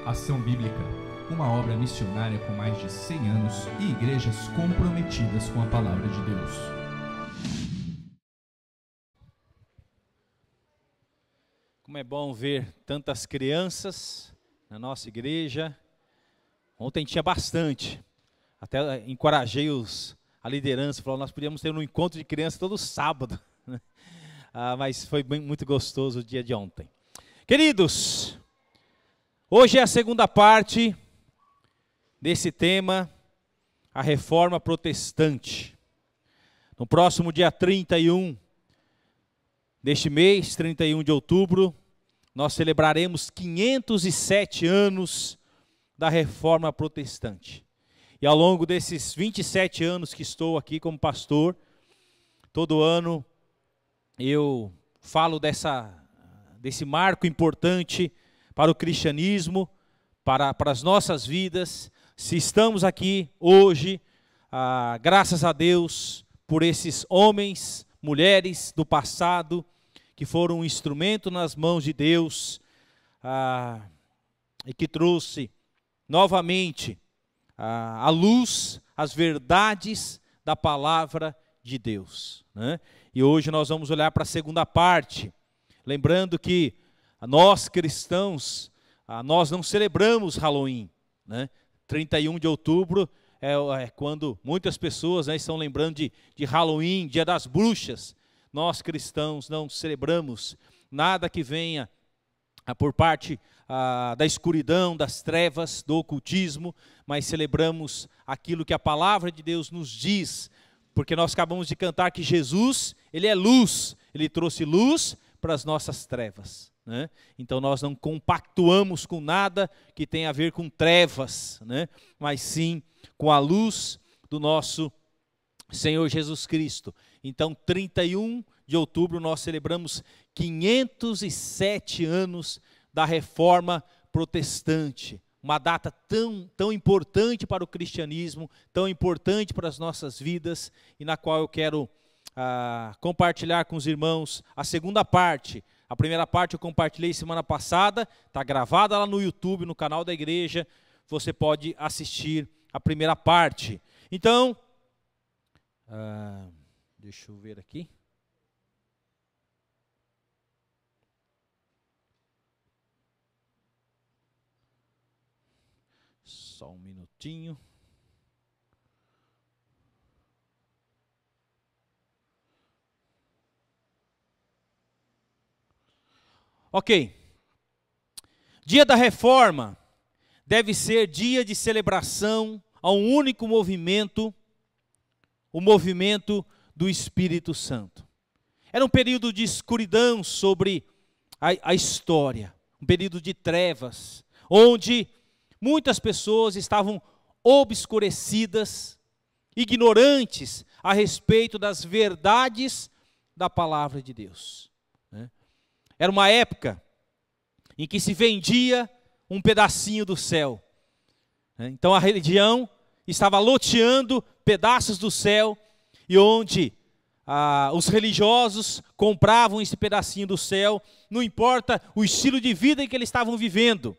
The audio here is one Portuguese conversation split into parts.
Ação Bíblica, uma obra missionária com mais de 100 anos e igrejas comprometidas com a Palavra de Deus. Como é bom ver tantas crianças na nossa igreja. Ontem tinha bastante. Até encorajei a liderança, falou, nós podíamos ter um encontro de crianças todo sábado. Mas foi muito gostoso o dia de ontem. Queridos, hoje é a segunda parte desse tema, a Reforma Protestante. No próximo dia 31 deste mês, 31 de outubro, nós celebraremos 507 anos da Reforma Protestante. E ao longo desses 27 anos que estou aqui como pastor, todo ano eu falo desse marco importante para o cristianismo, para as nossas vidas. Se estamos aqui hoje, graças a Deus por esses homens, mulheres do passado, que foram um instrumento nas mãos de Deus, e que trouxe novamente à luz as verdades da palavra de Deus, né? E hoje nós vamos olhar para a segunda parte, lembrando que nós cristãos, nós não celebramos Halloween, né? 31 de outubro é quando muitas pessoas, né, estão lembrando de Halloween, Dia das Bruxas. Nós cristãos não celebramos nada que venha por parte da escuridão, das trevas, do ocultismo, mas celebramos aquilo que a palavra de Deus nos diz, porque nós acabamos de cantar que Jesus, Ele é luz, Ele trouxe luz para as nossas trevas, né? Então nós não compactuamos com nada que tenha a ver com trevas, né? Mas sim com a luz do nosso Senhor Jesus Cristo. Então 31 de outubro nós celebramos 507 anos da Reforma Protestante, uma data tão importante para o cristianismo, tão importante para as nossas vidas, e na qual eu quero compartilhar com os irmãos a segunda parte. A primeira parte eu compartilhei semana passada, está gravada lá no YouTube, no canal da igreja, você pode assistir a primeira parte. Então, deixa eu ver aqui. Só um minutinho. Ok. Dia da Reforma deve ser dia de celebração a um único movimento, o movimento do Espírito Santo. Era um período de escuridão sobre a história, um período de trevas, onde muitas pessoas estavam obscurecidas, ignorantes a respeito das verdades da palavra de Deus, né? Era uma época em que se vendia um pedacinho do céu, né? Então a religião estava loteando pedaços do céu, e onde os religiosos compravam esse pedacinho do céu, não importa o estilo de vida em que eles estavam vivendo.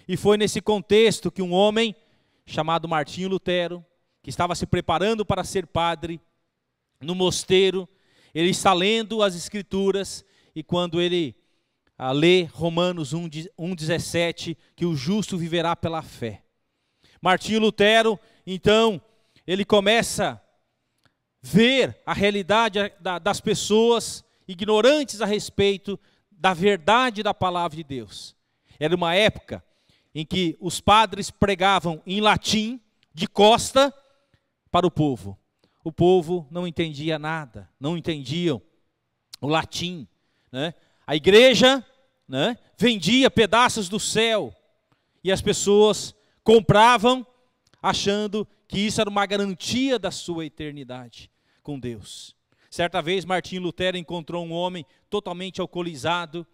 E foi nesse contexto que um homem chamado Martinho Lutero, que estava se preparando para ser padre, no mosteiro, ele está lendo as Escrituras, e quando ele lê Romanos 1,17, que o justo viverá pela fé. Martinho Lutero, então, ele começa a ver a realidade das pessoas ignorantes a respeito da verdade da palavra de Deus. Era uma época em que os padres pregavam em latim, de costa, para o povo. O povo não entendia nada, não entendiam o latim, né? A igreja, né, vendia pedaços do céu, e as pessoas compravam, achando que isso era uma garantia da sua eternidade com Deus. Certa vez, Martinho Lutero encontrou um homem totalmente alcoolizado,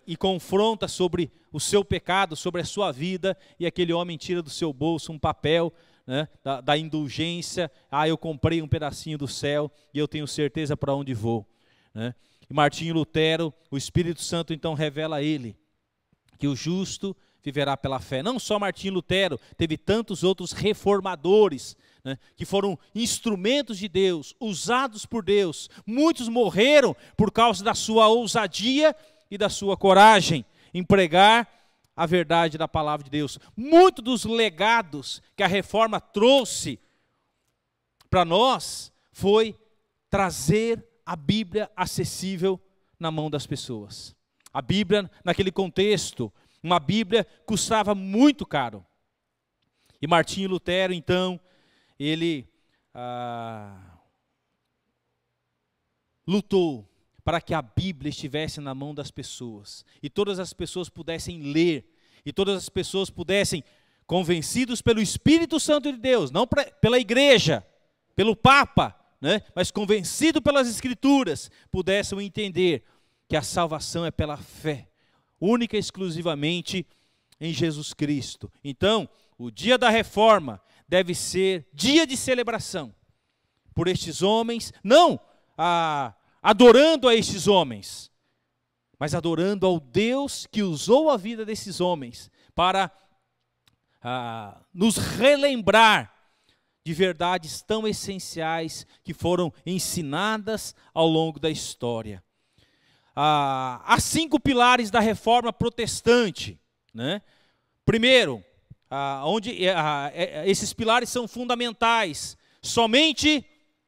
e confronta sobre o seu pecado, sobre a sua vida, e aquele homem tira do seu bolso um papel, né, da indulgência. Eu comprei um pedacinho do céu e eu tenho certeza para onde vou, né? E Martinho Lutero, o Espírito Santo então revela a ele que o justo viverá pela fé. Não só Martinho Lutero, teve tantos outros reformadores, né, que foram instrumentos de Deus, usados por Deus. Muitos morreram por causa da sua ousadia e da sua coragem em pregar a verdade da palavra de Deus. Muitos dos legados que a reforma trouxe para nós foi trazer a Bíblia acessível na mão das pessoas. A Bíblia, naquele contexto, uma Bíblia custava muito caro. E Martinho Lutero, então, ele lutou para que a Bíblia estivesse na mão das pessoas. E todas as pessoas pudessem ler. E todas as pessoas pudessem, convencidos pelo Espírito Santo de Deus, não pela igreja, pelo Papa, né, mas convencido pelas Escrituras, pudessem entender que a salvação é pela fé, única e exclusivamente em Jesus Cristo. Então, o dia da reforma deve ser dia de celebração por estes homens, não adorando a estes homens, mas adorando ao Deus que usou a vida desses homens para nos relembrar de verdades tão essenciais que foram ensinadas ao longo da história. Há 5 pilares da reforma protestante, né? Primeiro, esses pilares são fundamentais, somente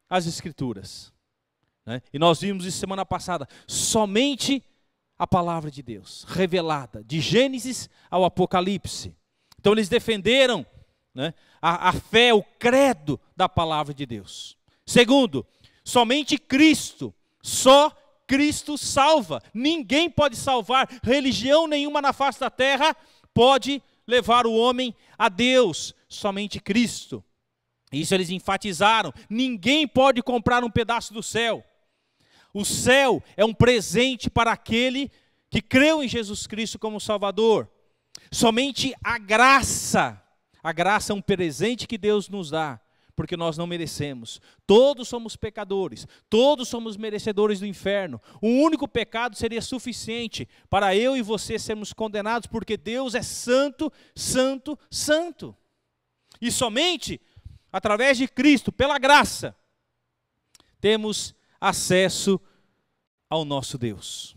as Escrituras, né? E nós vimos isso semana passada, somente a palavra de Deus, revelada, de Gênesis ao Apocalipse. Então eles defenderam, né, a fé, o credo da palavra de Deus. Segundo, somente Cristo, só Cristo salva. Ninguém pode salvar, religião nenhuma na face da terra pode levar o homem a Deus, somente Cristo. Isso eles enfatizaram. Ninguém pode comprar um pedaço do céu. O céu é um presente para aquele que creu em Jesus Cristo como Salvador. Somente a graça é um presente que Deus nos dá, porque nós não merecemos. Todos somos pecadores, todos somos merecedores do inferno. Um único pecado seria suficiente para eu e você sermos condenados, porque Deus é santo, santo, santo. E somente através de Cristo, pela graça, temos acesso ao nosso Deus.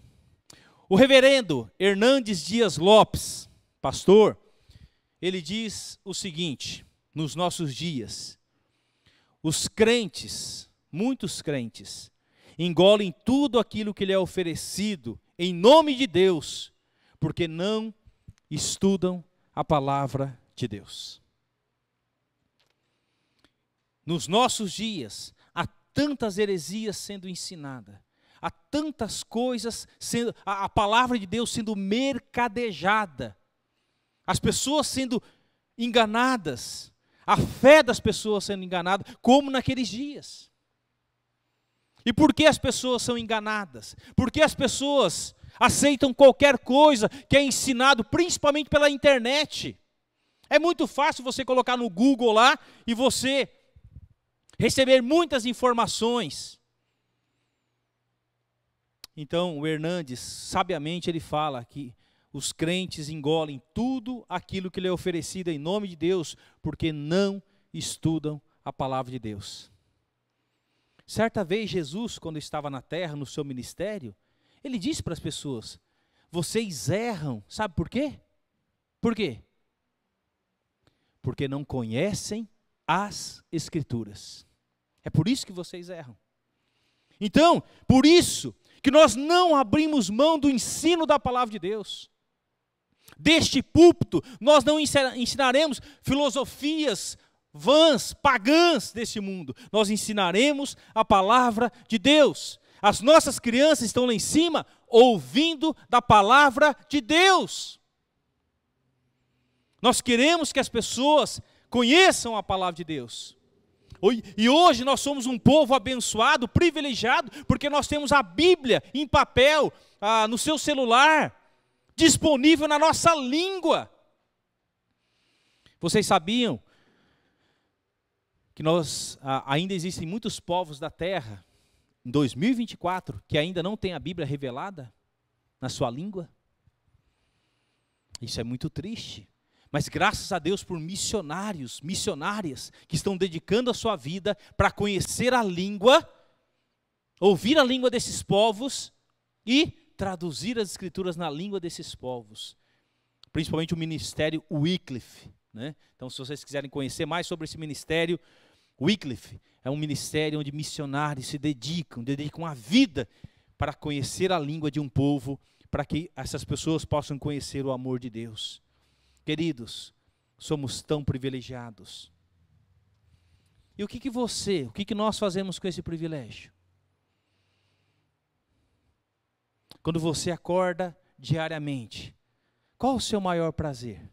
O reverendo Hernandes Dias Lopes, pastor, ele diz o seguinte: nos nossos dias, os crentes, muitos crentes, engolem tudo aquilo que lhe é oferecido em nome de Deus, porque não estudam a palavra de Deus. Nos nossos dias, há tantas heresias sendo ensinadas, há tantas coisas, a palavra de Deus sendo mercadejada, as pessoas sendo enganadas, a fé das pessoas sendo enganada, como naqueles dias. E por que as pessoas são enganadas? Porque as pessoas aceitam qualquer coisa que é ensinado, principalmente pela internet. É muito fácil você colocar no Google lá e você receber muitas informações. Então, o Hernandes, sabiamente, ele fala que os crentes engolem tudo aquilo que lhe é oferecido em nome de Deus, porque não estudam a palavra de Deus. Certa vez, Jesus, quando estava na terra, no seu ministério, ele disse para as pessoas: vocês erram, sabe por quê? Por quê? Porque não conhecem as Escrituras. É por isso que vocês erram. Então, por isso que nós não abrimos mão do ensino da palavra de Deus. Deste púlpito, nós não ensinaremos filosofias vãs, pagãs deste mundo. Nós ensinaremos a palavra de Deus. As nossas crianças estão lá em cima, ouvindo da palavra de Deus. Nós queremos que as pessoas conheçam a palavra de Deus. E hoje nós somos um povo abençoado, privilegiado, porque nós temos a Bíblia em papel, no seu celular, disponível na nossa língua. Vocês sabiam que ainda existem muitos povos da terra, em 2024, que ainda não tem a Bíblia revelada na sua língua? Isso é muito triste. Mas graças a Deus por missionários, missionárias, que estão dedicando a sua vida para conhecer a língua, ouvir a língua desses povos e traduzir as escrituras na língua desses povos. Principalmente o ministério Wycliffe, né? Então, se vocês quiserem conhecer mais sobre esse ministério, Wycliffe é um ministério onde missionários se dedicam a vida para conhecer a língua de um povo, para que essas pessoas possam conhecer o amor de Deus. Queridos, somos tão privilegiados. E o que nós fazemos com esse privilégio? Quando você acorda diariamente, qual o seu maior prazer?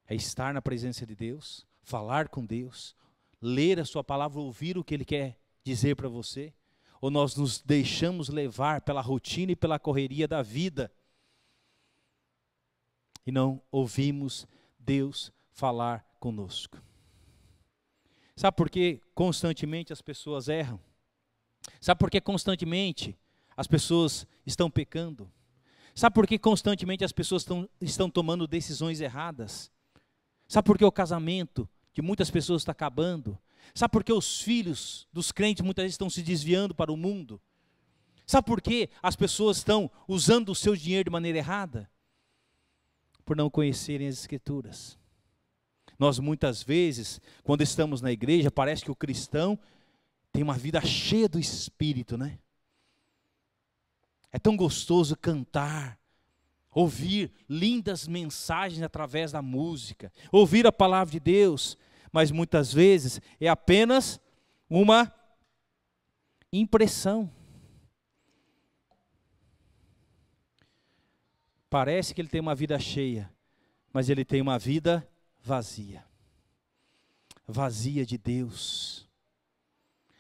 É estar na presença de Deus, falar com Deus, ler a sua palavra, ouvir o que Ele quer dizer para você? Ou nós nos deixamos levar pela rotina e pela correria da vida e não ouvimos Deus falar conosco? Sabe por que constantemente as pessoas erram? Sabe por que constantemente as pessoas estão pecando? Sabe por que constantemente as pessoas estão tomando decisões erradas? Sabe por que o casamento de muitas pessoas está acabando? Sabe por que os filhos dos crentes muitas vezes estão se desviando para o mundo? Sabe por que as pessoas estão usando o seu dinheiro de maneira errada? Por não conhecerem as Escrituras. Nós muitas vezes, quando estamos na igreja, parece que o cristão tem uma vida cheia do Espírito, né? É tão gostoso cantar, ouvir lindas mensagens através da música, ouvir a palavra de Deus, mas muitas vezes é apenas uma impressão. Parece que ele tem uma vida cheia, mas ele tem uma vida vazia. Vazia de Deus.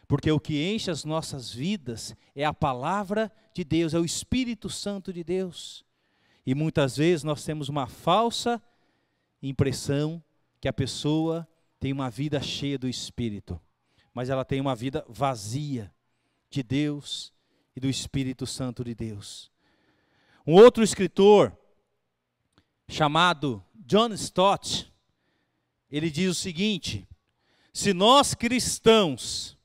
Porque o que enche as nossas vidas é a palavra de Deus, é o Espírito Santo de Deus. E muitas vezes nós temos uma falsa impressão que a pessoa tem uma vida cheia do Espírito, mas ela tem uma vida vazia de Deus e do Espírito Santo de Deus. Um outro escritor, chamado John Stott, ele diz o seguinte: se nós cristãos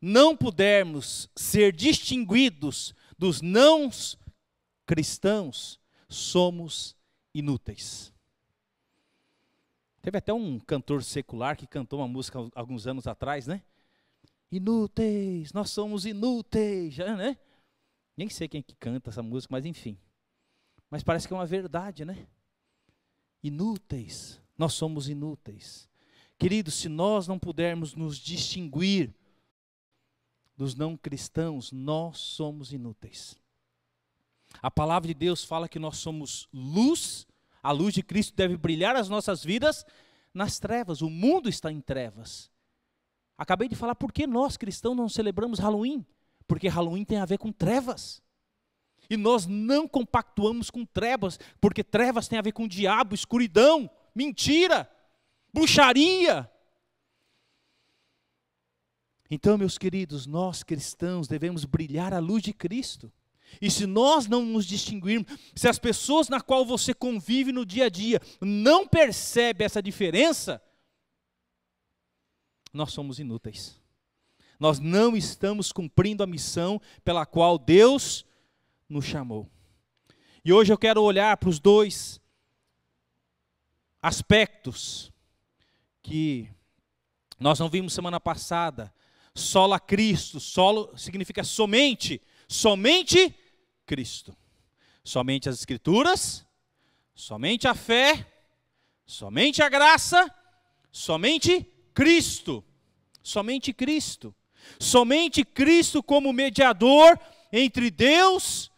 não pudermos ser distinguidos dos não cristãos, somos inúteis. Teve até um cantor secular que cantou uma música alguns anos atrás, né? Inúteis, nós somos inúteis, né? Nem sei quem que canta essa música, mas enfim. Mas parece que é uma verdade, né? Inúteis, nós somos inúteis. Queridos, se nós não pudermos nos distinguir dos não cristãos, nós somos inúteis. A palavra de Deus fala que nós somos luz, a luz de Cristo deve brilhar as nossas vidas nas trevas, o mundo está em trevas. Acabei de falar por que nós cristãos não celebramos Halloween, porque Halloween tem a ver com trevas. E nós não compactuamos com trevas, porque trevas tem a ver com diabo, escuridão, mentira, bruxaria. Então, meus queridos, nós cristãos devemos brilhar a luz de Cristo. E se nós não nos distinguirmos, se as pessoas na qual você convive no dia a dia não percebem essa diferença, nós somos inúteis. Nós não estamos cumprindo a missão pela qual Deus nos chamou. E hoje eu quero olhar para os dois aspectos que nós não vimos semana passada. Sola Cristo, solo significa somente Cristo. Somente as Escrituras, somente a fé, somente a graça, somente Cristo. Somente Cristo. Somente Cristo como mediador entre Deus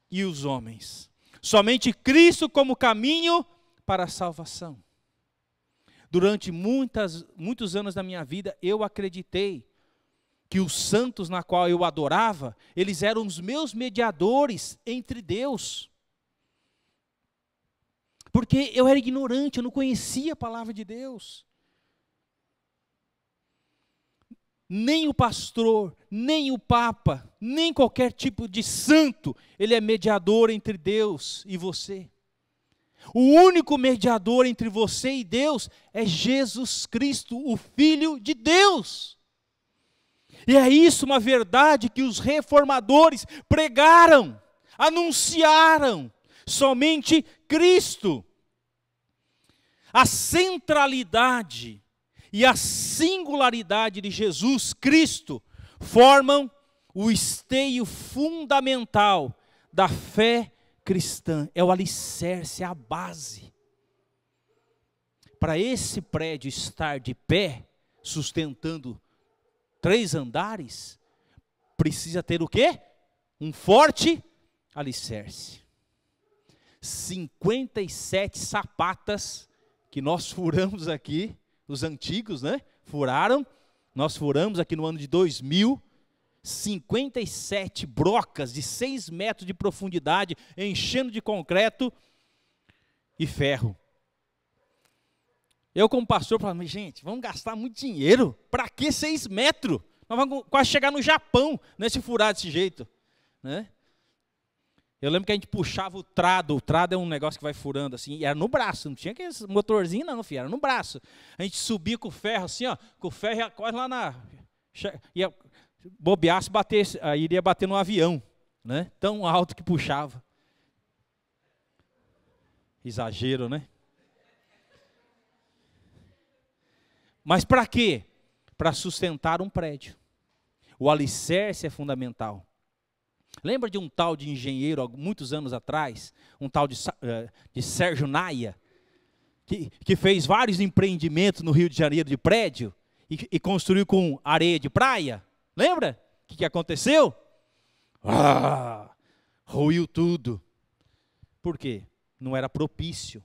e os homens. Somente Cristo como caminho para a salvação. Durante muitos anos da minha vida, eu acreditei que os santos na qual eu adorava, eles eram os meus mediadores entre Deus. Porque eu era ignorante, eu não conhecia a palavra de Deus. nem o pastor, nem o papa, nem qualquer tipo de santo, ele é mediador entre Deus e você. O único mediador entre você e Deus é Jesus Cristo, o Filho de Deus. E é isso uma verdade que os reformadores pregaram, anunciaram, somente Cristo. A centralidade e a singularidade de Jesus Cristo formam o esteio fundamental da fé cristã. É o alicerce, é a base. Para esse prédio estar de pé, sustentando 3 andares, precisa ter o quê? Um forte alicerce. 57 sapatas que nós furamos aqui, os antigos, né? Furaram, nós furamos aqui no ano de 2000, 57 brocas de 6 metros de profundidade, enchendo de concreto e ferro. Eu como pastor falei, gente, vamos gastar muito dinheiro, para que 6 metros? Nós vamos quase chegar no Japão, né, se furar desse jeito, né? Eu lembro que a gente puxava o trado é um negócio que vai furando assim, e era no braço, não tinha aquele motorzinho não, filho, era no braço. A gente subia com o ferro assim, ó, com o ferro ia quase lá ia bobear se batesse, aí iria bater no avião, né? Tão alto que puxava. Exagero, né? Mas para quê? Para sustentar um prédio. O alicerce é fundamental. Lembra de um tal de engenheiro, há muitos anos atrás, um tal de Sérgio Naia, que fez vários empreendimentos no Rio de Janeiro de prédio e construiu com areia de praia? Lembra? O que aconteceu? Ruiu tudo. Por quê? Não era propício.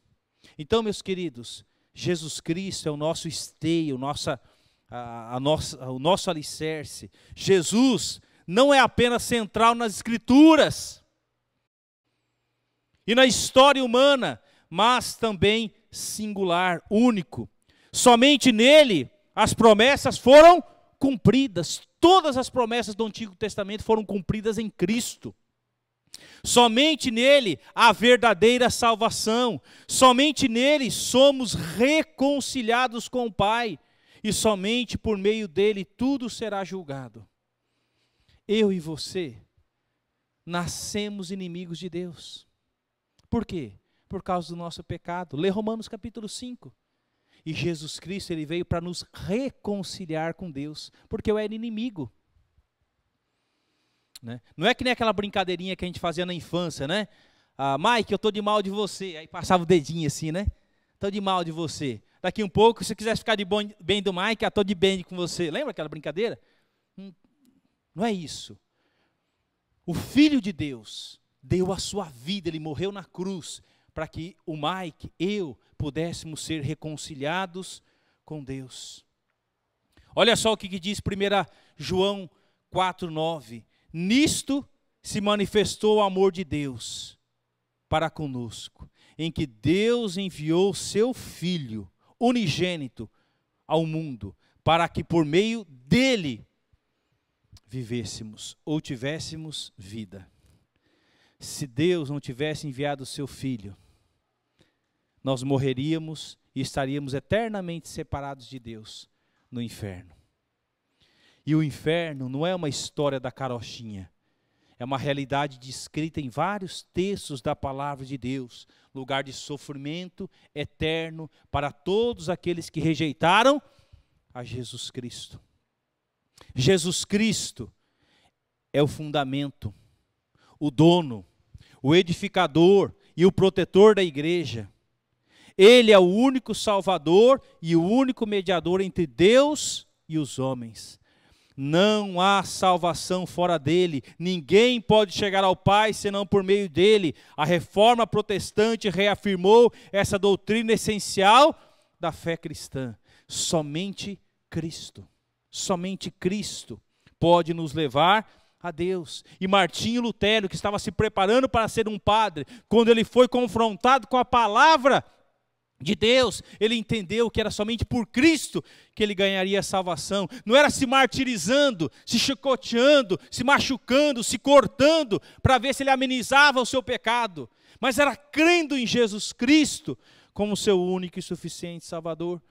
Então, meus queridos, Jesus Cristo é o nosso esteio, o nosso alicerce. Jesus não é apenas central nas Escrituras e na história humana, mas também singular, único. Somente nele as promessas foram cumpridas. Todas as promessas do Antigo Testamento foram cumpridas em Cristo. Somente nele há verdadeira salvação. Somente nele somos reconciliados com o Pai. E somente por meio dele tudo será julgado. Eu e você nascemos inimigos de Deus. Por quê? Por causa do nosso pecado. Lê Romanos capítulo 5. E Jesus Cristo, ele veio para nos reconciliar com Deus, porque eu era inimigo. Né? Não é que nem aquela brincadeirinha que a gente fazia na infância, né? Mike, eu estou de mal de você. Aí passava o dedinho assim, né? Estou de mal de você. Daqui um pouco, se você quiser ficar de bem do Mike, eu estou de bem com você. Lembra aquela brincadeira? Não é isso. O Filho de Deus deu a sua vida, ele morreu na cruz, para que o Mike, eu, pudéssemos ser reconciliados com Deus. Olha só o que diz 1 João 4,9. Nisto se manifestou o amor de Deus para conosco, em que Deus enviou seu Filho unigênito ao mundo, para que por meio dele vivêssemos ou tivéssemos vida. Se Deus não tivesse enviado o seu Filho, nós morreríamos e estaríamos eternamente separados de Deus no inferno. E o inferno não é uma história da carochinha, é uma realidade descrita em vários textos da palavra de Deus, lugar de sofrimento eterno para todos aqueles que rejeitaram a Jesus Cristo. Jesus Cristo é o fundamento, o dono, o edificador e o protetor da igreja. Ele é o único Salvador e o único mediador entre Deus e os homens. Não há salvação fora dele. Ninguém pode chegar ao Pai senão por meio dele. A Reforma Protestante reafirmou essa doutrina essencial da fé cristã. Somente Cristo pode nos levar a Deus. E Martinho Lutero, que estava se preparando para ser um padre, quando ele foi confrontado com a palavra de Deus, ele entendeu que era somente por Cristo que ele ganharia a salvação. Não era se martirizando, se chicoteando, se machucando, se cortando, para ver se ele amenizava o seu pecado. Mas era crendo em Jesus Cristo como seu único e suficiente Salvador.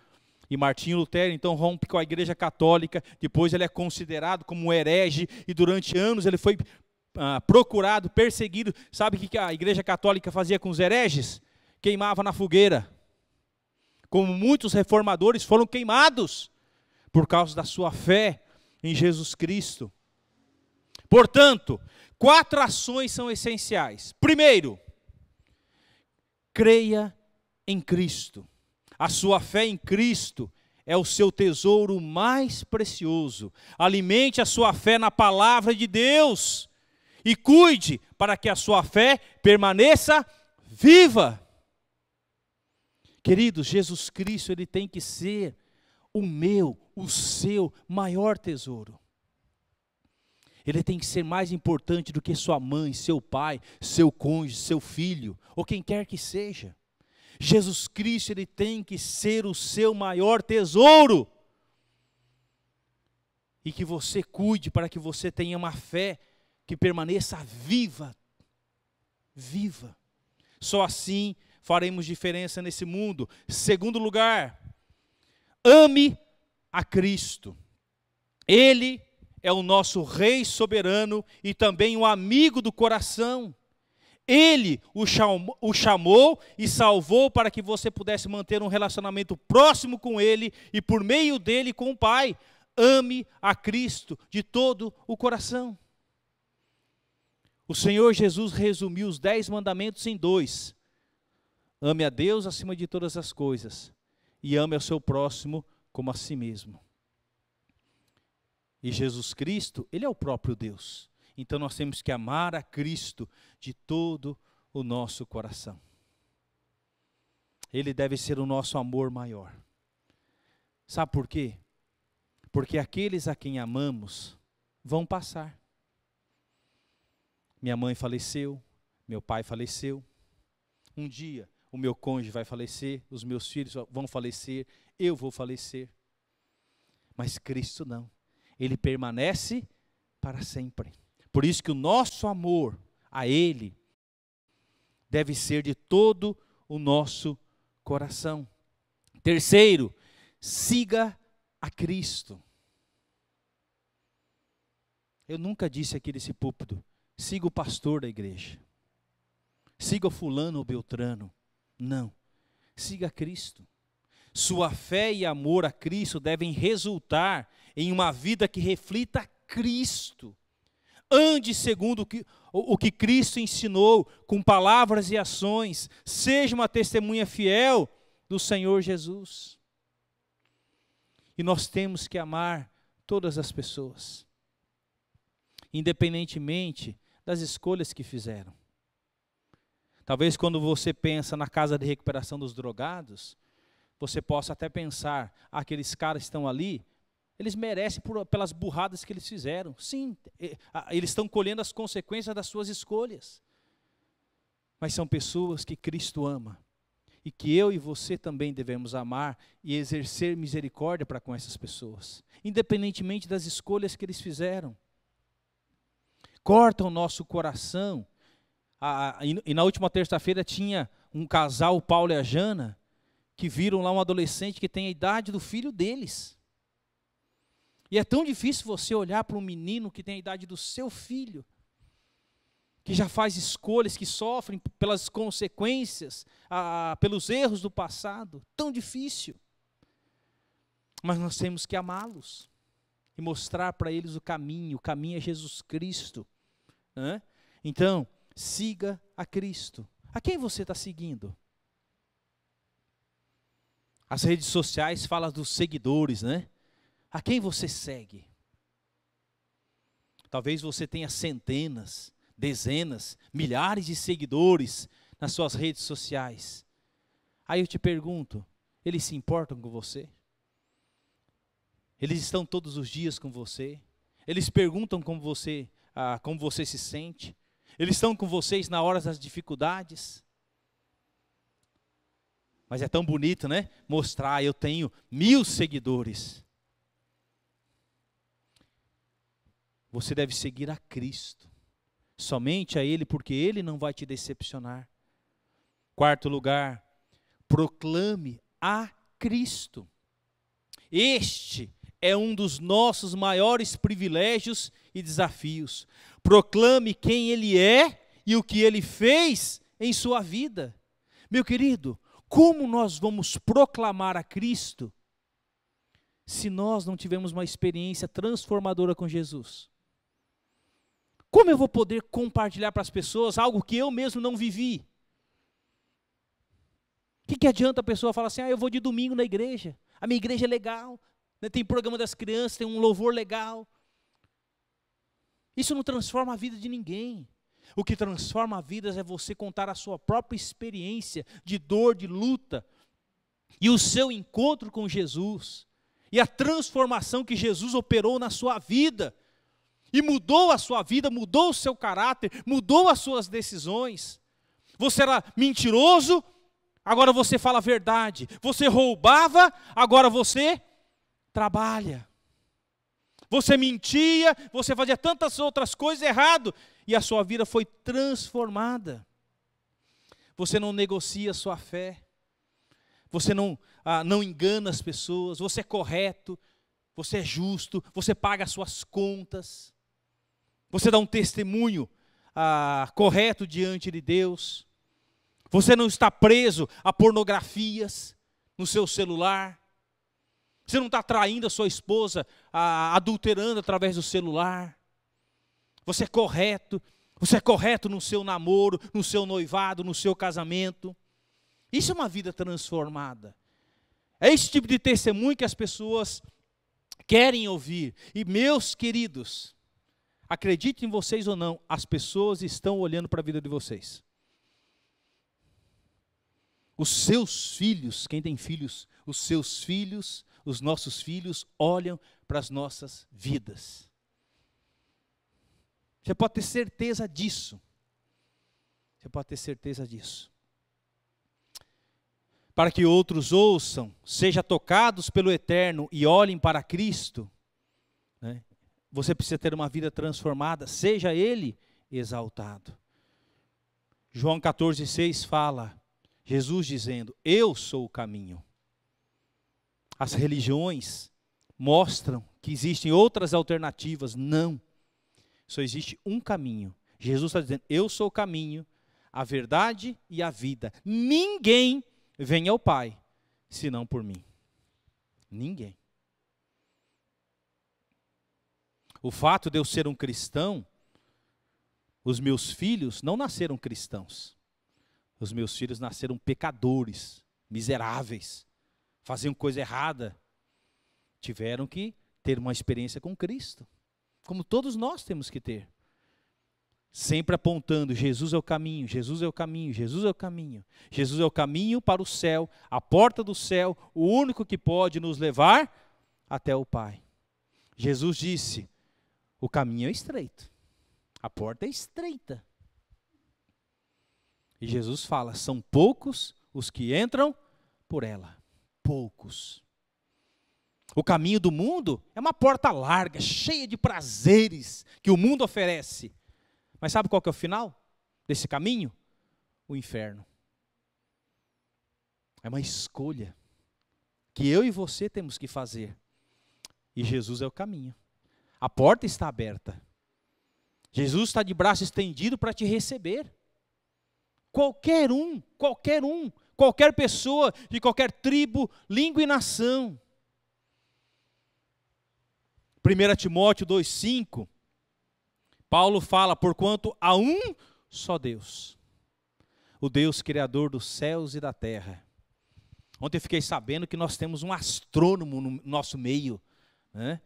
E Martinho Lutero então rompe com a Igreja Católica, depois ele é considerado como um herege, e durante anos ele foi procurado, perseguido. Sabe o que a Igreja Católica fazia com os hereges? Queimava na fogueira. Como muitos reformadores foram queimados por causa da sua fé em Jesus Cristo. Portanto, 4 ações são essenciais. Primeiro, creia em Cristo. A sua fé em Cristo é o seu tesouro mais precioso. Alimente a sua fé na palavra de Deus e cuide para que a sua fé permaneça viva. Queridos, Jesus Cristo, ele tem que ser o seu maior tesouro. Ele tem que ser mais importante do que sua mãe, seu pai, seu cônjuge, seu filho, ou quem quer que seja. Jesus Cristo, ele tem que ser o seu maior tesouro. E que você cuide para que você tenha uma fé que permaneça viva. Viva. Só assim faremos diferença nesse mundo. Segundo lugar, ame a Cristo. Ele é o nosso Rei soberano e também um amigo do coração. Ele o chamou e salvou para que você pudesse manter um relacionamento próximo com Ele e por meio dele com o Pai. Ame a Cristo de todo o coração. O Senhor Jesus resumiu os 10 mandamentos em 2. Ame a Deus acima de todas as coisas e ame ao seu próximo como a si mesmo. E Jesus Cristo, ele é o próprio Deus. Então nós temos que amar a Cristo de todo o nosso coração. Ele deve ser o nosso amor maior. Sabe por quê? Porque aqueles a quem amamos vão passar. Minha mãe faleceu, meu pai faleceu. Um dia o meu cônjuge vai falecer, os meus filhos vão falecer, eu vou falecer. Mas Cristo não. Ele permanece para sempre. Por isso que o nosso amor a Ele deve ser de todo o nosso coração. Terceiro, siga a Cristo. Eu nunca disse aqui nesse púlpito, siga o pastor da igreja. Siga o fulano ou beltrano. Não, siga Cristo. Sua fé e amor a Cristo devem resultar em uma vida que reflita Cristo. Ande segundo o que Cristo ensinou, com palavras e ações. Seja uma testemunha fiel do Senhor Jesus. E nós temos que amar todas as pessoas, independentemente das escolhas que fizeram. Talvez quando você pensa na casa de recuperação dos drogados, você possa até pensar, aqueles caras estão ali, eles merecem pelas burradas que eles fizeram. Sim, eles estão colhendo as consequências das suas escolhas. Mas são pessoas que Cristo ama. E que eu e você também devemos amar e exercer misericórdia para com essas pessoas. Independentemente das escolhas que eles fizeram. Corta o nosso coração. E na última terça-feira tinha um casal, o Paulo e a Jana, que viram lá um adolescente que tem a idade do filho deles. E é tão difícil você olhar para um menino que tem a idade do seu filho, que já faz escolhas, que sofrem pelas consequências, pelos erros do passado. Tão difícil. Mas nós temos que amá-los e mostrar para eles o caminho é Jesus Cristo. Então, siga a Cristo. A quem você está seguindo? As redes sociais falam dos seguidores, né? A quem você segue? Talvez você tenha centenas, dezenas, milhares de seguidores nas suas redes sociais. Aí eu te pergunto, eles se importam com você? Eles estão todos os dias com você? Eles perguntam como você se sente? Eles estão com vocês na hora das dificuldades? Mas é tão bonito, né? Mostrar, eu tenho 1000 seguidores. Você deve seguir a Cristo. Somente a Ele, porque Ele não vai te decepcionar. Quarto lugar, proclame a Cristo. Este é um dos nossos maiores privilégios e desafios. Proclame quem Ele é e o que Ele fez em sua vida. Meu querido, como nós vamos proclamar a Cristo se nós não tivermos uma experiência transformadora com Jesus? Como eu vou poder compartilhar para as pessoas algo que eu mesmo não vivi? O que adianta a pessoa falar assim, eu vou de domingo na igreja, a minha igreja é legal, né, tem programa das crianças, tem um louvor legal. Isso não transforma a vida de ninguém. O que transforma a vida é você contar a sua própria experiência de dor, de luta, e o seu encontro com Jesus, e a transformação que Jesus operou na sua vida, e mudou a sua vida, mudou o seu caráter, mudou as suas decisões. Você era mentiroso, agora você fala a verdade. Você roubava, agora você trabalha. Você mentia, você fazia tantas outras coisas errado, e a sua vida foi transformada. Você não negocia a sua fé, você não engana as pessoas, você é correto, você é justo, você paga as suas contas, você dá um testemunho correto diante de Deus, você não está preso a pornografias no seu celular, você não está traindo a sua esposa, adulterando através do celular. Você é correto no seu namoro, no seu noivado, no seu casamento. Isso é uma vida transformada. É esse tipo de testemunho que as pessoas querem ouvir. E meus queridos, acreditem vocês ou não, as pessoas estão olhando para a vida de vocês. Os seus filhos, quem tem filhos, os seus filhos, os nossos filhos olham para as nossas vidas. Você pode ter certeza disso. Você pode ter certeza disso. Para que outros ouçam, sejam tocados pelo Eterno e olhem para Cristo, né? Você precisa ter uma vida transformada, seja Ele exaltado. João 14,6 fala, Jesus dizendo, eu sou o caminho. As religiões mostram que existem outras alternativas, não. Só existe um caminho. Jesus está dizendo, eu sou o caminho, a verdade e a vida. Ninguém vem ao Pai, senão por mim. Ninguém. O fato de eu ser um cristão, os meus filhos não nasceram cristãos. Os meus filhos nasceram pecadores, miseráveis, faziam coisa errada. Tiveram que ter uma experiência com Cristo. Como todos nós temos que ter. Sempre apontando, Jesus é o caminho, Jesus é o caminho, Jesus é o caminho. Jesus é o caminho para o céu, a porta do céu, o único que pode nos levar até o Pai. Jesus disse, o caminho é estreito, a porta é estreita. E Jesus fala, são poucos os que entram por ela. Poucos. O caminho do mundo é uma porta larga, cheia de prazeres que o mundo oferece. Mas sabe qual que é o final desse caminho? O inferno. É uma escolha que eu e você temos que fazer. E Jesus é o caminho. A porta está aberta. Jesus está de braço estendido para te receber. Qualquer qualquer pessoa de qualquer tribo, língua e nação. 1 Timóteo 2,5, Paulo fala, porquanto há um só Deus, o Deus criador dos céus e da terra. Ontem eu fiquei sabendo que nós temos um astrônomo no nosso meio, né?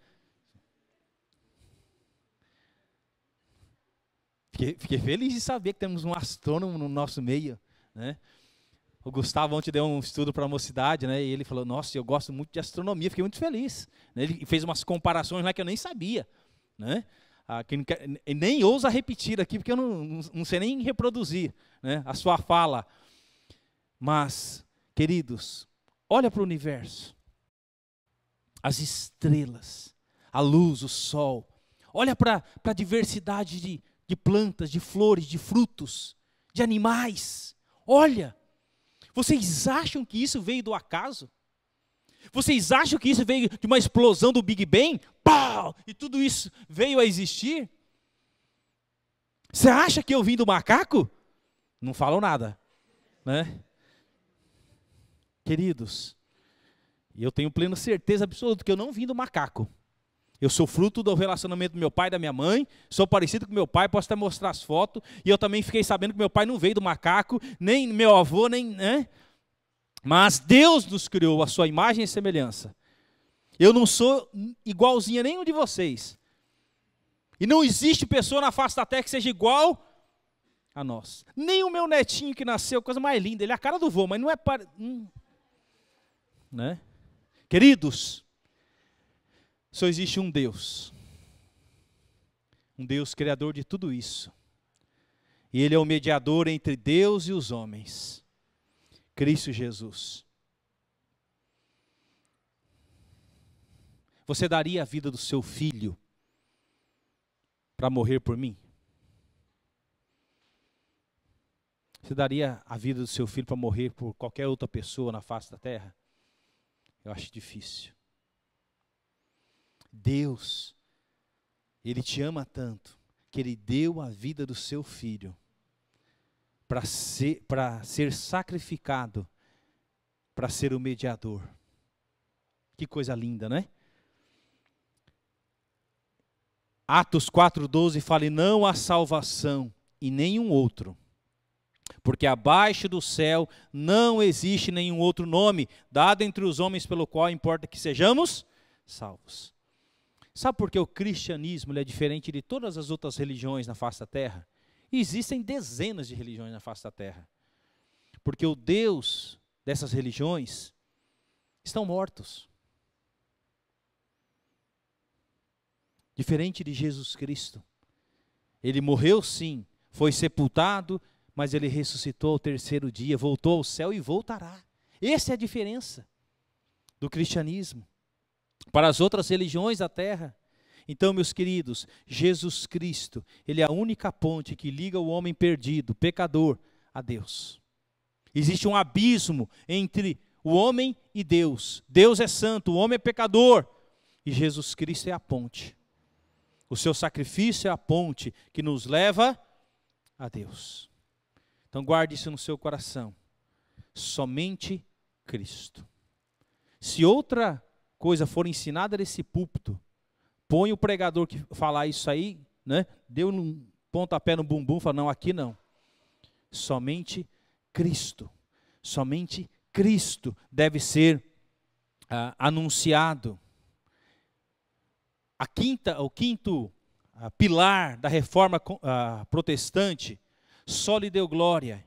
Fiquei feliz de saber que temos um astrônomo no nosso meio, né? O Gustavo ontem deu um estudo para a mocidade, né? E ele falou, nossa, eu gosto muito de astronomia, fiquei muito feliz. Ele fez umas comparações lá que eu nem sabia, né? Que nem ousa repetir aqui, porque eu não sei nem reproduzir, né, a sua fala. Mas Queridos, olha para o universo. As estrelas, a luz, o sol. Olha para a diversidade de plantas, de flores, de frutos, de animais. Olha, vocês acham que isso veio do acaso? Vocês acham que isso veio de uma explosão do Big Bang? Pau! E tudo isso veio a existir? Você acha que eu vim do macaco? Não falam nada, né? Queridos, eu tenho plena certeza absoluta que eu não vim do macaco. Eu sou fruto do relacionamento do meu pai e da minha mãe, sou parecido com meu pai, posso até mostrar as fotos, e eu também fiquei sabendo que meu pai não veio do macaco, nem meu avô, nem... né? Mas Deus nos criou a sua imagem e semelhança. Eu não sou igualzinho a nenhum de vocês. E não existe pessoa na face da terra que seja igual a nós. Nem o meu netinho que nasceu, coisa mais linda, ele é a cara do vô, mas não é né? Queridos, só existe um Deus criador de tudo isso. E Ele é o mediador entre Deus e os homens, Cristo Jesus. Você daria a vida do seu filho para morrer por mim? Você daria a vida do seu filho para morrer por qualquer outra pessoa na face da terra? Eu acho difícil. Deus, Ele te ama tanto, que Ele deu a vida do seu filho para ser sacrificado, para ser o mediador. Que coisa linda, né? Atos 4,12 fala: e não há salvação em nenhum outro, porque abaixo do céu não existe nenhum outro nome dado entre os homens pelo qual importa que sejamos salvos. Sabe por que o cristianismo ele é diferente de todas as outras religiões na face da terra? E existem dezenas de religiões na face da terra. Porque o Deus dessas religiões estão mortos. Diferente de Jesus Cristo. Ele morreu sim, foi sepultado, mas ele ressuscitou ao terceiro dia, voltou ao céu e voltará. Essa é a diferença do cristianismo para as outras religiões da terra. Então, meus queridos, Jesus Cristo, Ele é a única ponte que liga o homem perdido, pecador, a Deus. Existe um abismo entre o homem e Deus. Deus é santo, o homem é pecador. E Jesus Cristo é a ponte. O seu sacrifício é a ponte que nos leva a Deus. Então guarde isso no seu coração. Somente Cristo. Se outra coisa for ensinada nesse púlpito, põe o pregador que falar isso aí, né? Deu um pontapé no bumbum, fala, não, aqui não. Somente Cristo. Somente Cristo deve ser anunciado. O quinto pilar da reforma protestante, só lhe deu glória,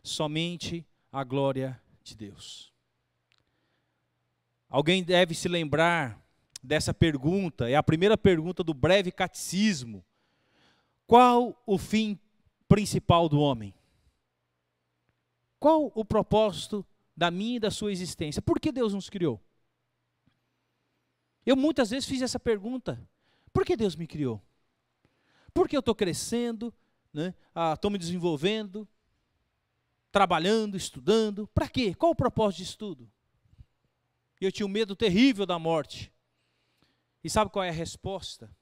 somente a glória de Deus. Alguém deve se lembrar dessa pergunta, é a primeira pergunta do breve catecismo. Qual o fim principal do homem? Qual o propósito da minha e da sua existência? Por que Deus nos criou? Eu muitas vezes fiz essa pergunta. Por que Deus me criou? Por que eu estou crescendo, né? Estou me desenvolvendo, trabalhando, estudando? Para quê? Qual o propósito de estudo? Eu tinha um medo terrível da morte. E sabe qual é a resposta?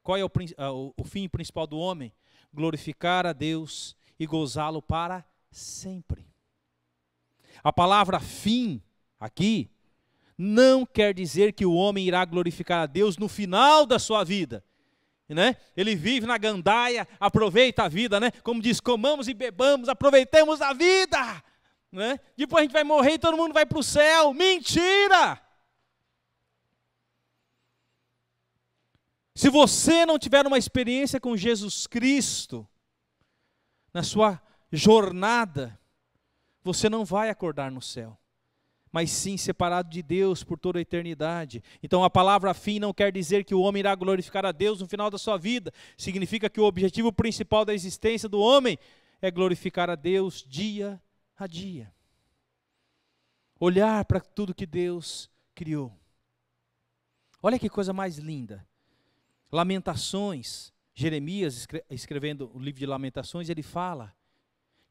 Qual é o fim principal do homem? Glorificar a Deus e gozá-lo para sempre. A palavra fim aqui não quer dizer que o homem irá glorificar a Deus no final da sua vida, né? Ele vive na gandaia, aproveita a vida, né? Como diz, comamos e bebamos, aproveitemos a vida, né? Depois a gente vai morrer e todo mundo vai para o céu. Mentira! Se você não tiver uma experiência com Jesus Cristo na sua jornada, você não vai acordar no céu, mas sim separado de Deus por toda a eternidade. Então a palavra fim não quer dizer que o homem irá glorificar a Deus no final da sua vida. Significa que o objetivo principal da existência do homem é glorificar a Deus dia a dia. Olhar para tudo que Deus criou. Olha que coisa mais linda. Lamentações, Jeremias escrevendo o livro de Lamentações, ele fala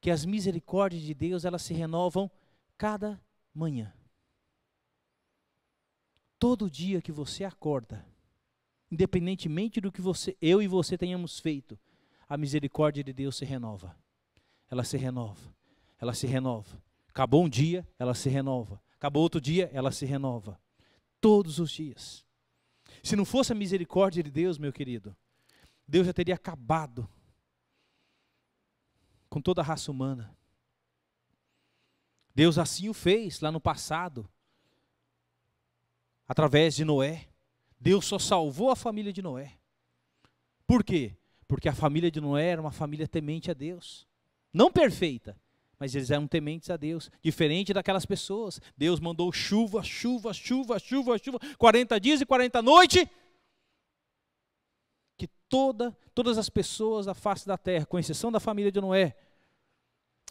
que as misericórdias de Deus, elas se renovam cada manhã. Todo dia que você acorda, independentemente do que eu e você tenhamos feito, a misericórdia de Deus se renova. Ela se renova, ela se renova. Acabou um dia, ela se renova. Acabou outro dia, ela se renova. Todos os dias. Se não fosse a misericórdia de Deus, meu querido, Deus já teria acabado com toda a raça humana. Deus assim o fez lá no passado, através de Noé. Deus só salvou a família de Noé. Por quê? Porque a família de Noé era uma família temente a Deus. Não perfeita, mas eles eram tementes a Deus. Diferente daquelas pessoas. Deus mandou chuva, 40 dias e 40 noites. Que todas as pessoas da face da terra, com exceção da família de Noé,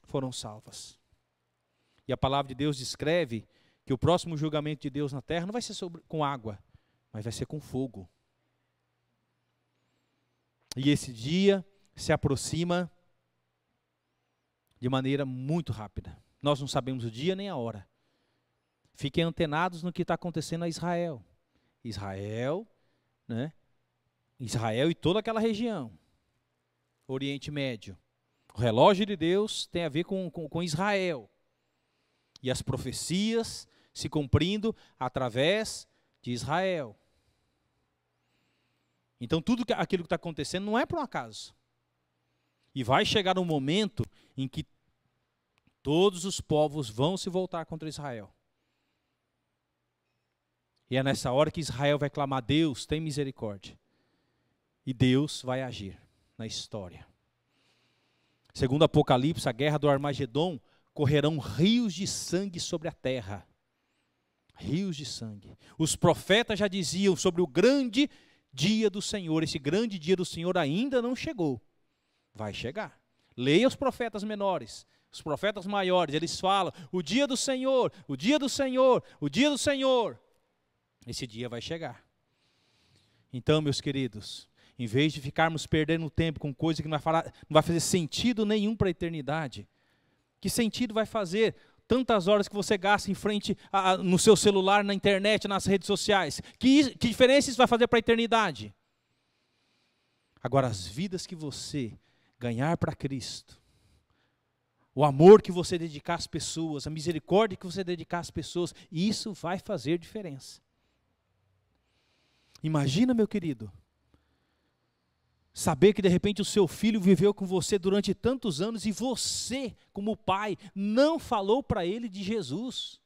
foram salvas. E a palavra de Deus descreve que o próximo julgamento de Deus na terra não vai ser com água, mas vai ser com fogo. E esse dia se aproxima de maneira muito rápida. Nós não sabemos o dia nem a hora. Fiquem antenados no que está acontecendo a Israel. Israel e toda aquela região. Oriente Médio. O relógio de Deus tem a ver com Israel. E as profecias se cumprindo através de Israel. Então tudo aquilo que está acontecendo não é por um acaso. E vai chegar um momento em que todos os povos vão se voltar contra Israel. E é nessa hora que Israel vai clamar: Deus, tem misericórdia. E Deus vai agir na história. Segundo Apocalipse, a guerra do Armagedon, correrão rios de sangue sobre a terra. Rios de sangue. Os profetas já diziam sobre o grande dia do Senhor. Esse grande dia do Senhor ainda não chegou. Vai chegar. Leia os profetas menores. Os profetas maiores, eles falam: o dia do Senhor, o dia do Senhor, o dia do Senhor. Esse dia vai chegar. Então, meus queridos, em vez de ficarmos perdendo tempo com coisa que não vai fazer sentido nenhum para a eternidade, que sentido vai fazer tantas horas que você gasta em frente no seu celular, na internet, nas redes sociais? Que diferença isso vai fazer para a eternidade? Agora, as vidas que você ganhar para Cristo, o amor que você dedicar às pessoas, a misericórdia que você dedicar às pessoas, isso vai fazer diferença. Imagina, meu querido, saber que de repente o seu filho viveu com você durante tantos anos e você, como pai, não falou para ele de Jesus.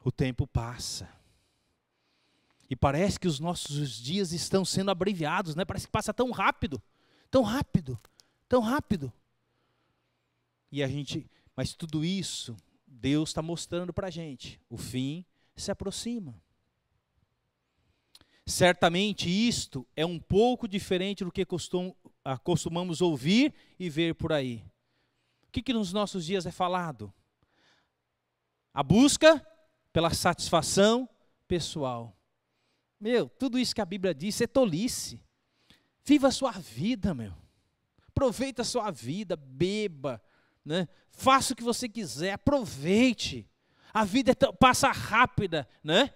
O tempo passa. E parece que os nossos dias estão sendo abreviados, né? Parece que passa tão rápido, tão rápido, tão rápido. Mas tudo isso, Deus está mostrando para a gente. O fim se aproxima. Certamente isto é um pouco diferente do que costumamos ouvir e ver por aí. O que nos nossos dias é falado? A busca pela satisfação pessoal. Tudo isso que a Bíblia diz é tolice. Viva a sua vida, aproveita a sua vida, beba, né? Faça o que você quiser, aproveite. A vida passa rápida, né?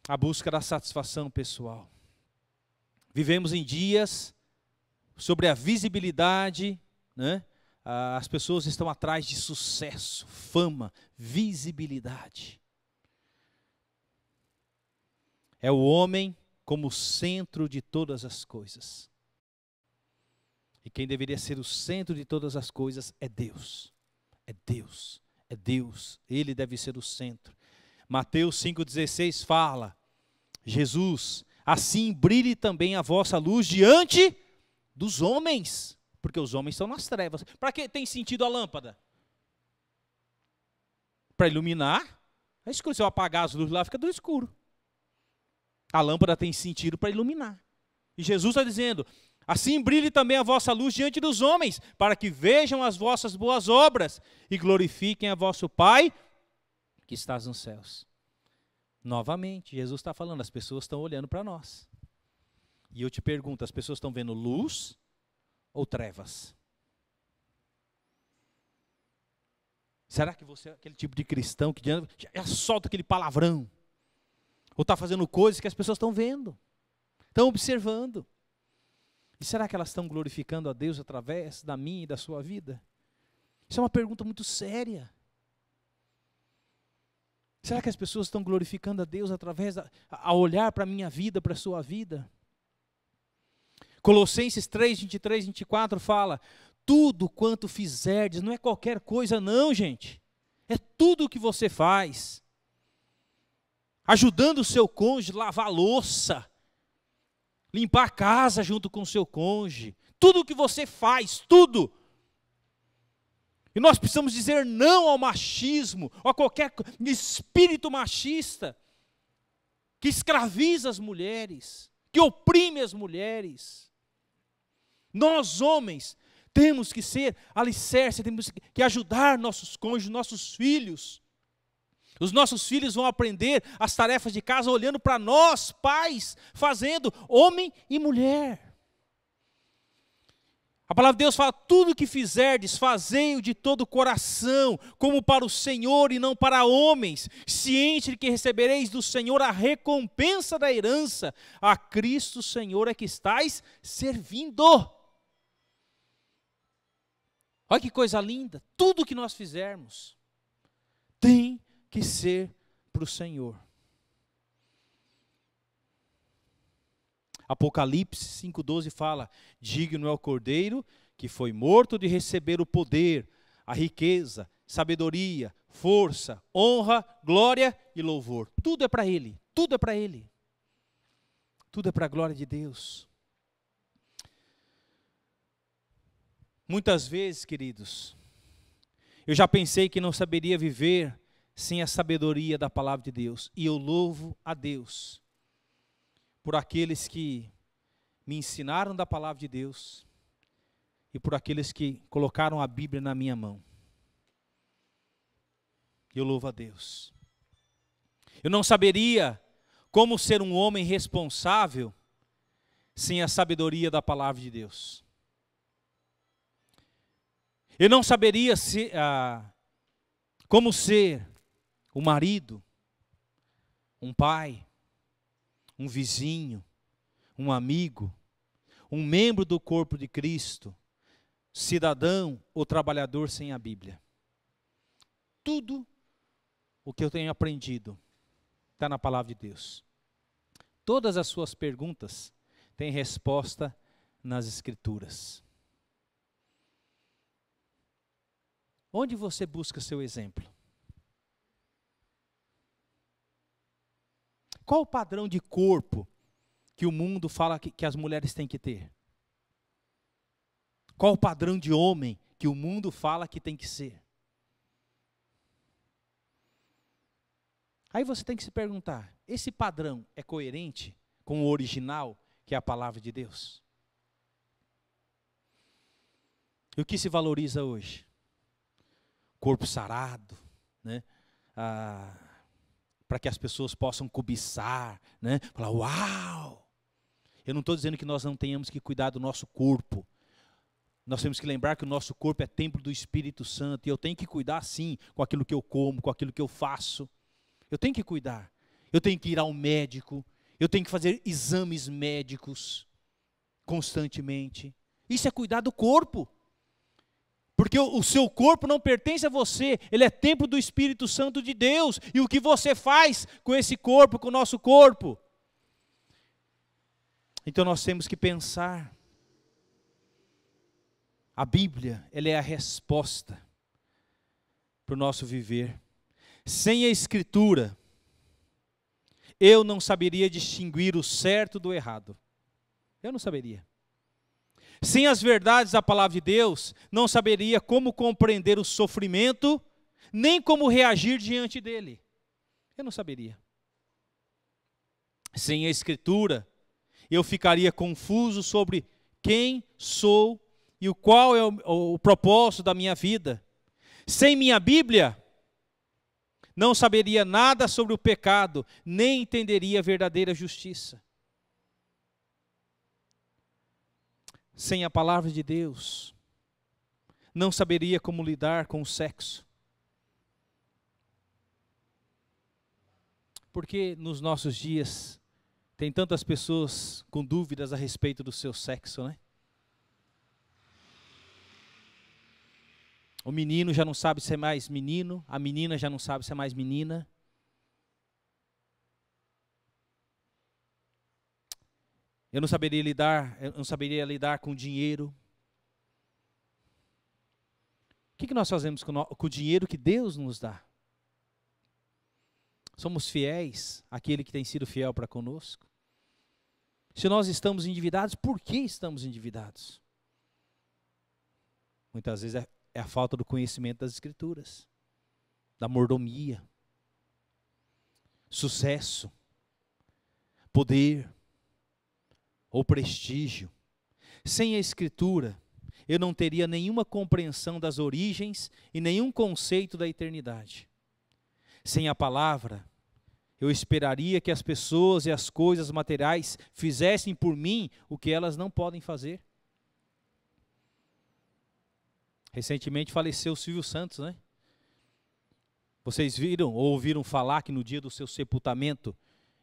A busca da satisfação pessoal. Vivemos em dias sobre a visibilidade, né? As pessoas estão atrás de sucesso, fama, visibilidade. É o homem como centro de todas as coisas. E quem deveria ser o centro de todas as coisas é Deus. É Deus. É Deus. Ele deve ser o centro. Mateus 5,16 fala: Jesus, assim brilhe também a vossa luz diante dos homens. Porque os homens estão nas trevas. Para que tem sentido a lâmpada? Para iluminar. É escuro. Se eu apagar as luzes lá, fica do escuro. A lâmpada tem sentido para iluminar. E Jesus está dizendo: assim brilhe também a vossa luz diante dos homens, para que vejam as vossas boas obras e glorifiquem a vosso Pai que estás nos céus. Novamente, Jesus está falando, as pessoas estão olhando para nós. E eu te pergunto, as pessoas estão vendo luz ou trevas? Será que você é aquele tipo de cristão que já solta aquele palavrão? Ou está fazendo coisas que as pessoas estão vendo, estão observando? E será que elas estão glorificando a Deus através da minha e da sua vida? Isso é uma pergunta muito séria. Será que as pessoas estão glorificando a Deus através a olhar para a minha vida, para a sua vida? Colossenses 3, 23, 24 fala: tudo quanto fizerdes, não é qualquer coisa não, gente. É tudo o que você faz. Ajudando o seu cônjuge a lavar a louça, limpar a casa junto com o seu cônjuge. Tudo o que você faz, tudo. E nós precisamos dizer não ao machismo, a qualquer espírito machista que escraviza as mulheres, que oprime as mulheres. Nós, homens, temos que ser alicerce, temos que ajudar nossos cônjuges, nossos filhos. Os nossos filhos vão aprender as tarefas de casa olhando para nós, pais, fazendo, homem e mulher. A palavra de Deus fala: tudo que fizerdes, fazei-o de todo o coração, como para o Senhor e não para homens, ciente de que recebereis do Senhor a recompensa da herança. A Cristo Senhor é que estáis servindo. Olha que coisa linda, tudo que nós fizermos tem que ser para o Senhor. Apocalipse 5,12 fala: digno é o Cordeiro que foi morto de receber o poder, a riqueza, sabedoria, força, honra, glória e louvor. Tudo é para Ele, tudo é para Ele. Tudo é para a glória de Deus. Muitas vezes, queridos, eu já pensei que não saberia viver sem a sabedoria da palavra de Deus. E eu louvo a Deus por aqueles que me ensinaram da palavra de Deus e por aqueles que colocaram a Bíblia na minha mão. Eu louvo a Deus. Eu não saberia como ser um homem responsável sem a sabedoria da palavra de Deus. Eu não saberia como ser um marido, um pai, um vizinho, um amigo, um membro do corpo de Cristo, cidadão ou trabalhador sem a Bíblia. Tudo o que eu tenho aprendido está na palavra de Deus. Todas as suas perguntas têm resposta nas Escrituras. Onde você busca seu exemplo? Qual o padrão de corpo que o mundo fala que as mulheres têm que ter? Qual o padrão de homem que o mundo fala que tem que ser? Aí você tem que se perguntar: esse padrão é coerente com o original, que é a palavra de Deus? E o que se valoriza hoje? Corpo sarado, né? Para que as pessoas possam cobiçar, né? Falar: uau! Eu não estou dizendo que nós não tenhamos que cuidar do nosso corpo. Nós temos que lembrar que o nosso corpo é templo do Espírito Santo, e eu tenho que cuidar sim com aquilo que eu como, com aquilo que eu faço. Eu tenho que cuidar. Eu tenho que ir ao médico, eu tenho que fazer exames médicos constantemente. Isso é cuidar do corpo. Porque o seu corpo não pertence a você, ele é templo do Espírito Santo de Deus. E o que você faz com esse corpo, com o nosso corpo? Então nós temos que pensar. A Bíblia, ela é a resposta para o nosso viver. Sem a Escritura, eu não saberia distinguir o certo do errado. Eu não saberia. Sem as verdades da palavra de Deus, não saberia como compreender o sofrimento, nem como reagir diante dele. Eu não saberia. Sem a Escritura, eu ficaria confuso sobre quem sou e qual é o propósito da minha vida. Sem minha Bíblia, não saberia nada sobre o pecado, nem entenderia a verdadeira justiça. Sem a palavra de Deus, não saberia como lidar com o sexo. Porque nos nossos dias tem tantas pessoas com dúvidas a respeito do seu sexo, né? O menino já não sabe se é mais menino, a menina já não sabe se é mais menina. Eu não saberia lidar com dinheiro. O que nós fazemos com o dinheiro que Deus nos dá? Somos fiéis àquele que tem sido fiel para conosco? Se nós estamos endividados, por que estamos endividados? Muitas vezes é a falta do conhecimento das Escrituras, da mordomia, sucesso, poder ou prestígio. Sem a Escritura, eu não teria nenhuma compreensão das origens e nenhum conceito da eternidade. Sem a palavra, eu esperaria que as pessoas e as coisas materiais fizessem por mim o que elas não podem fazer. Recentemente faleceu o Silvio Santos, né? Vocês viram ou ouviram falar que no dia do seu sepultamento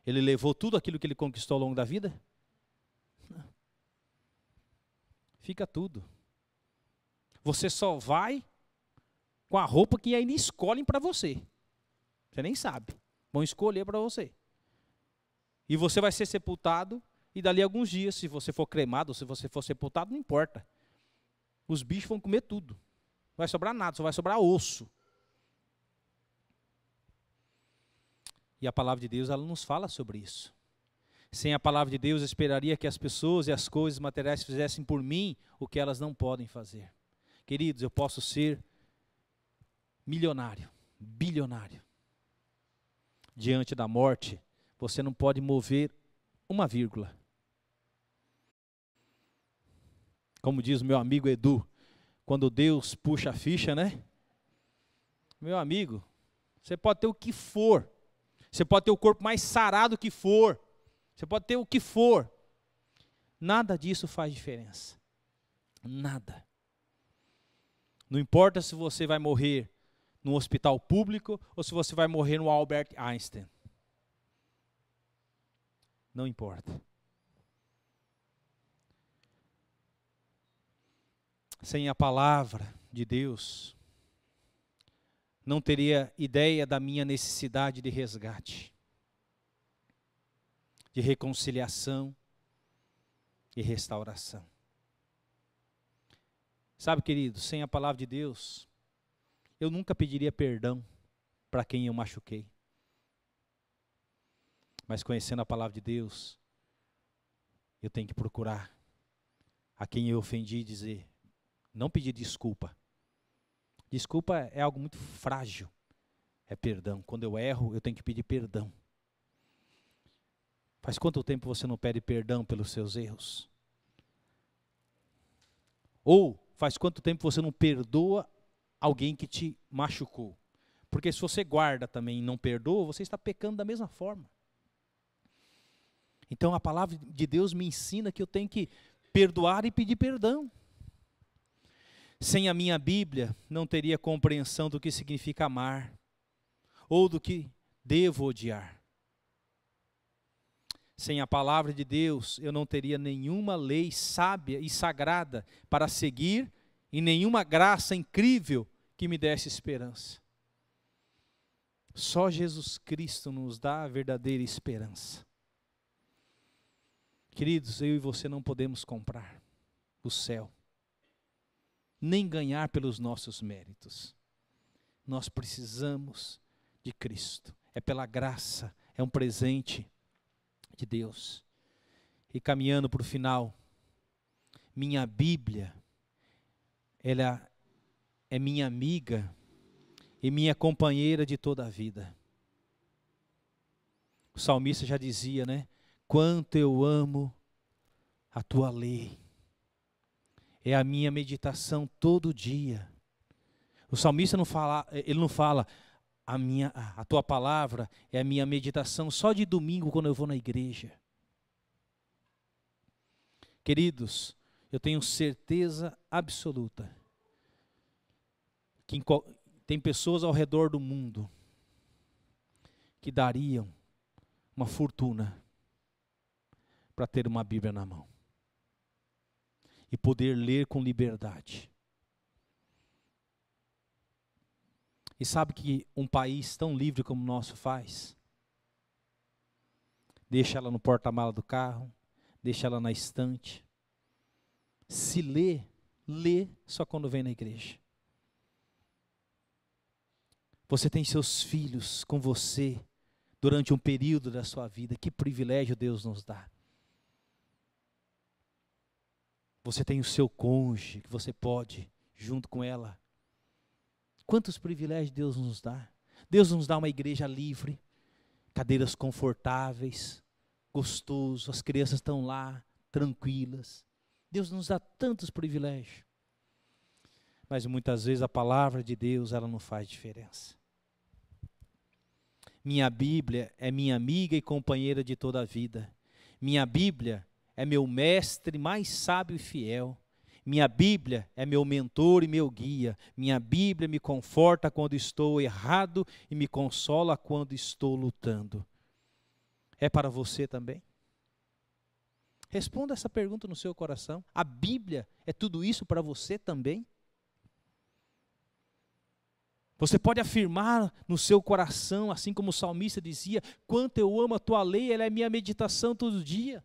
ele levou tudo aquilo que ele conquistou ao longo da vida? Não. Fica tudo. Você só vai com a roupa que ainda escolhem para você. Você nem sabe. Vão escolher para você. E você vai ser sepultado e dali a alguns dias, se você for cremado ou se você for sepultado, não importa. Os bichos vão comer tudo. Não vai sobrar nada, só vai sobrar osso. E a palavra de Deus, ela nos fala sobre isso. Sem a palavra de Deus, eu esperaria que as pessoas e as coisas materiais fizessem por mim o que elas não podem fazer. Queridos, eu posso ser milionário, bilionário. Diante da morte, você não pode mover uma vírgula. Como diz o meu amigo Edu, quando Deus puxa a ficha, né? Meu amigo, você pode ter o que for. Você pode ter o corpo mais sarado que for. Você pode ter o que for. Nada disso faz diferença. Nada. Não importa se você vai morrer num hospital público ou se você vai morrer no Albert Einstein. Não importa. Sem a palavra de Deus, não teria ideia da minha necessidade de resgate, de reconciliação e restauração. Sabe, querido, sem a palavra de Deus, eu nunca pediria perdão para quem eu machuquei. Mas conhecendo a palavra de Deus, eu tenho que procurar a quem eu ofendi e dizer, não pedir desculpa. Desculpa é algo muito frágil. É perdão. Quando eu erro, eu tenho que pedir perdão. Faz quanto tempo você não pede perdão pelos seus erros? Ou faz quanto tempo você não perdoa alguém que te machucou? Porque se você guarda também e não perdoa, você está pecando da mesma forma. Então a palavra de Deus me ensina que eu tenho que perdoar e pedir perdão. Sem a minha Bíblia, não teria compreensão do que significa amar, ou do que devo odiar. Sem a palavra de Deus, eu não teria nenhuma lei sábia e sagrada para seguir, e nenhuma graça incrível que me desse esperança. Só Jesus Cristo nos dá a verdadeira esperança. Queridos, eu e você não podemos comprar o céu, nem ganhar pelos nossos méritos. Nós precisamos de Cristo. É pela graça, é um presente de Deus. E caminhando para o final, minha Bíblia, ela é minha amiga e minha companheira de toda a vida. O salmista já dizia, né? Quanto eu amo A tua lei é a minha meditação todo dia. O salmista não fala, a tua palavra é a minha meditação só de domingo quando eu vou na igreja. Queridos, eu tenho certeza absoluta que tem pessoas ao redor do mundo que dariam uma fortuna para ter uma Bíblia na mão e poder ler com liberdade. E sabe que um país tão livre como o nosso faz? Deixa ela no porta-mala do carro, deixa ela na estante. Se lê só quando vem na igreja. Você tem seus filhos com você durante um período da sua vida. Que privilégio Deus nos dá. Você tem o seu cônjuge que você pode, junto com ela. Quantos privilégios Deus nos dá. Deus nos dá uma igreja livre, cadeiras confortáveis, gostoso, as crianças estão lá, tranquilas. Deus nos dá tantos privilégios. Mas muitas vezes a palavra de Deus, ela não faz diferença. Minha Bíblia é minha amiga e companheira de toda a vida. Minha Bíblia é meu mestre mais sábio e fiel. Minha Bíblia é meu mentor e meu guia. Minha Bíblia me conforta quando estou errado e me consola quando estou lutando. É para você também? Responda essa pergunta no seu coração. A Bíblia é tudo isso para você também? Você pode afirmar no seu coração, assim como o salmista dizia, quanto eu amo a tua lei, ela é minha meditação todo dia.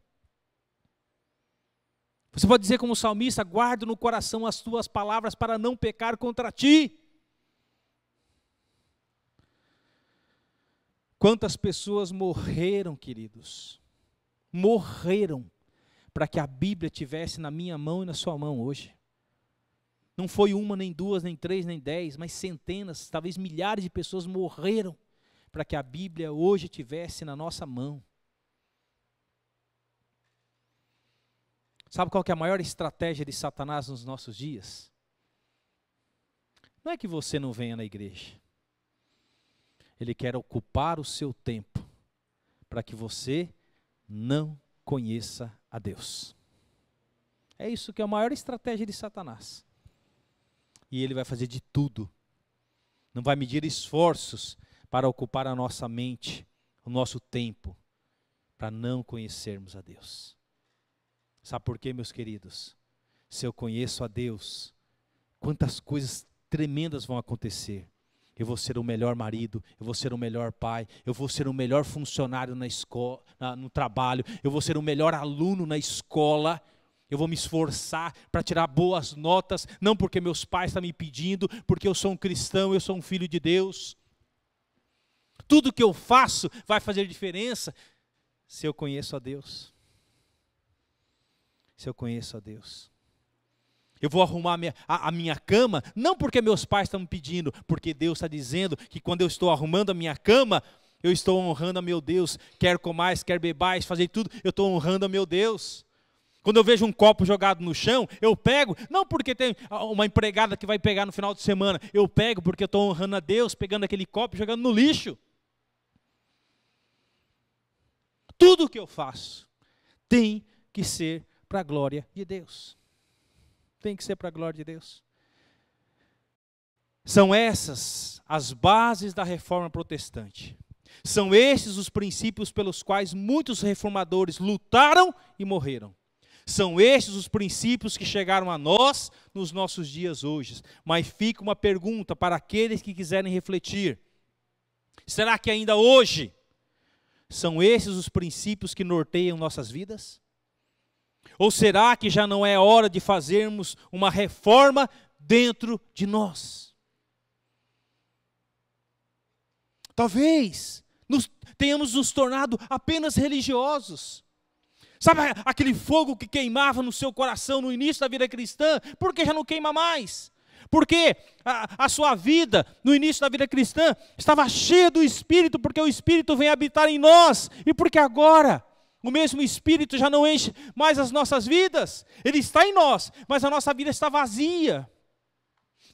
Você pode dizer como o salmista, guardo no coração as tuas palavras para não pecar contra ti. Quantas pessoas morreram, queridos, morreram para que a Bíblia estivesse na minha mão e na sua mão hoje. Não foi uma, nem duas, nem três, nem 10, mas centenas, talvez milhares de pessoas morreram para que a Bíblia hoje estivesse na nossa mão. Sabe qual que é a maior estratégia de Satanás nos nossos dias? Não é que você não venha na igreja. Ele quer ocupar o seu tempo para que você não conheça a Deus. É isso que é a maior estratégia de Satanás. E ele vai fazer de tudo. Não vai medir esforços para ocupar a nossa mente, o nosso tempo, para não conhecermos a Deus. Sabe por quê, meus queridos? Se eu conheço a Deus, quantas coisas tremendas vão acontecer. Eu vou ser o melhor marido, eu vou ser o melhor pai, eu vou ser o melhor funcionário na escola, no trabalho, eu vou ser o melhor aluno na escola, eu vou me esforçar para tirar boas notas, não porque meus pais estão me pedindo, porque eu sou um cristão, eu sou um filho de Deus. Tudo que eu faço vai fazer diferença se eu conheço a Deus. Se eu conheço a Deus. Eu vou arrumar a minha cama, não porque meus pais estão me pedindo, porque Deus está dizendo que quando eu estou arrumando a minha cama, eu estou honrando a meu Deus. Quer comais, quer bebais, fazer tudo, eu estou honrando a meu Deus. Quando eu vejo um copo jogado no chão, eu pego, não porque tem uma empregada que vai pegar no final de semana, eu pego porque eu estou honrando a Deus, pegando aquele copo e jogando no lixo. Tudo que eu faço tem que ser para a glória de Deus. Tem que ser para a glória de Deus. São essas as bases da reforma protestante. São esses os princípios pelos quais muitos reformadores lutaram e morreram. São esses os princípios que chegaram a nós nos nossos dias hoje. Mas fica uma pergunta para aqueles que quiserem refletir. Será que ainda hoje são esses os princípios que norteiam nossas vidas? Ou será que já não é hora de fazermos uma reforma dentro de nós? Talvez tenhamos nos tornado apenas religiosos. Sabe aquele fogo que queimava no seu coração no início da vida cristã? Por que já não queima mais? Porque a sua vida, no início da vida cristã, estava cheia do Espírito, porque o Espírito vem habitar em nós. E porque agora O mesmo Espírito já não enche mais as nossas vidas. Ele está em nós, mas a nossa vida está vazia.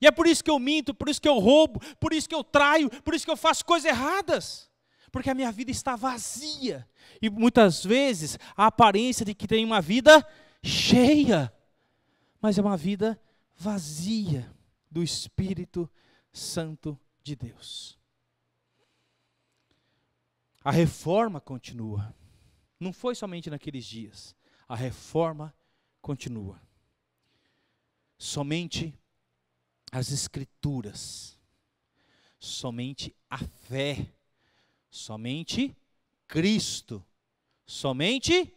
E é por isso que eu minto, por isso que eu roubo, por isso que eu traio, por isso que eu faço coisas erradas. Porque a minha vida está vazia. E muitas vezes a aparência de que tem uma vida cheia, mas é uma vida vazia do Espírito Santo de Deus. A reforma continua. Não foi somente naqueles dias. A reforma continua. Somente as Escrituras, somente a fé, somente Cristo, somente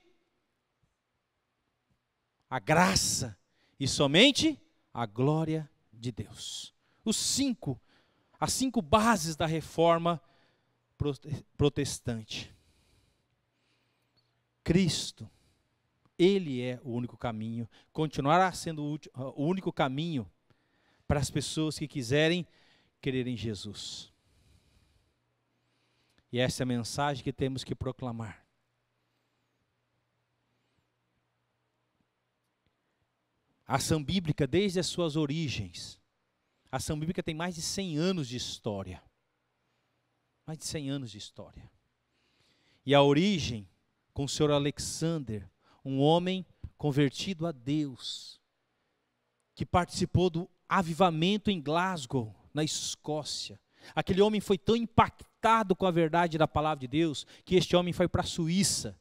a graça e somente a glória de Deus. As 5 bases da reforma protestante. Cristo, Ele é o único caminho, continuará sendo o único caminho para as pessoas que quiserem crer em Jesus. E essa é a mensagem que temos que proclamar. A ação bíblica, desde as suas origens, a ação bíblica tem mais de 100 anos de história. Mais de 100 anos de história. E a origem, com o senhor Alexander, um homem convertido a Deus, que participou do avivamento em Glasgow, na Escócia. Aquele homem foi tão impactado com a verdade da palavra de Deus, que este homem foi para a Suíça,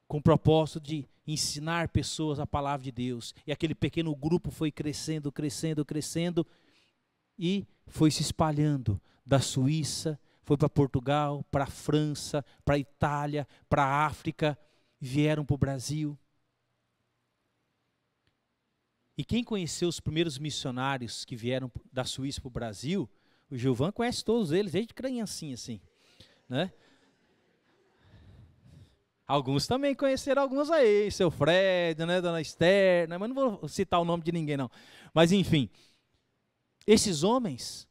com o propósito de ensinar pessoas a palavra de Deus. E aquele pequeno grupo foi crescendo, crescendo, crescendo, e foi se espalhando da Suíça, foi para Portugal, para a França, para a Itália, para a África, vieram para o Brasil. E quem conheceu os primeiros missionários que vieram da Suíça para o Brasil, o Gilvan conhece todos eles, desde criancinha assim, né? Alguns também conheceram alguns aí, seu Fred, né, dona Esther, né, mas não vou citar o nome de ninguém não. Mas enfim, esses homens,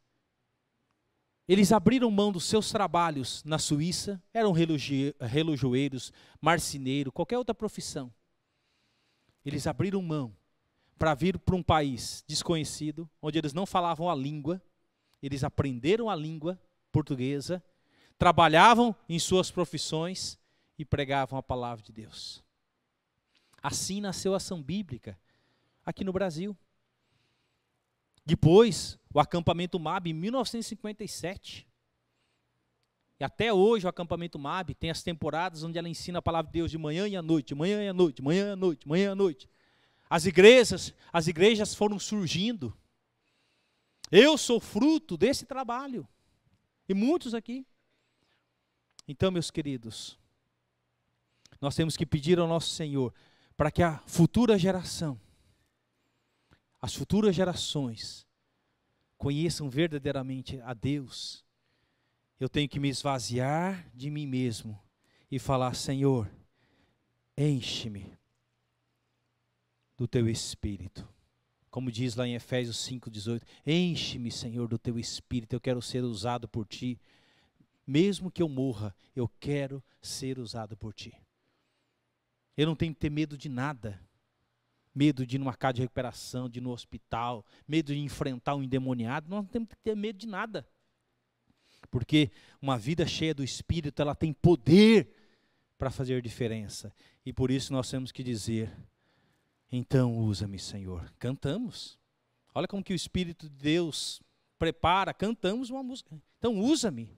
eles abriram mão dos seus trabalhos na Suíça, eram relojoeiros, marceneiro, qualquer outra profissão. Eles abriram mão para vir para um país desconhecido, onde eles não falavam a língua, eles aprenderam a língua portuguesa, trabalhavam em suas profissões e pregavam a palavra de Deus. Assim nasceu a ação bíblica aqui no Brasil. Depois, o acampamento MAB em 1957. E até hoje o acampamento MAB tem as temporadas onde ela ensina a palavra de Deus de manhã e à noite, de manhã e à noite, de manhã e à noite, de manhã e à noite. As igrejas foram surgindo. Eu sou fruto desse trabalho. E muitos aqui. Então, meus queridos, nós temos que pedir ao nosso Senhor para que a futura geração, as futuras gerações, conheçam verdadeiramente a Deus. Eu tenho que me esvaziar de mim mesmo e falar: Senhor, enche-me do teu Espírito. Como diz lá em Efésios 5,18, enche-me, Senhor, do teu Espírito, eu quero ser usado por ti. Mesmo que eu morra, eu quero ser usado por ti. Eu não tenho que ter medo de nada. Medo de ir numa casa de recuperação, de ir no hospital, medo de enfrentar um endemoniado. Nós não temos que ter medo de nada. Porque uma vida cheia do Espírito, ela tem poder para fazer diferença. E por isso nós temos que dizer: então usa-me, Senhor. Cantamos. Olha como que o Espírito de Deus prepara, cantamos uma música. Então usa-me.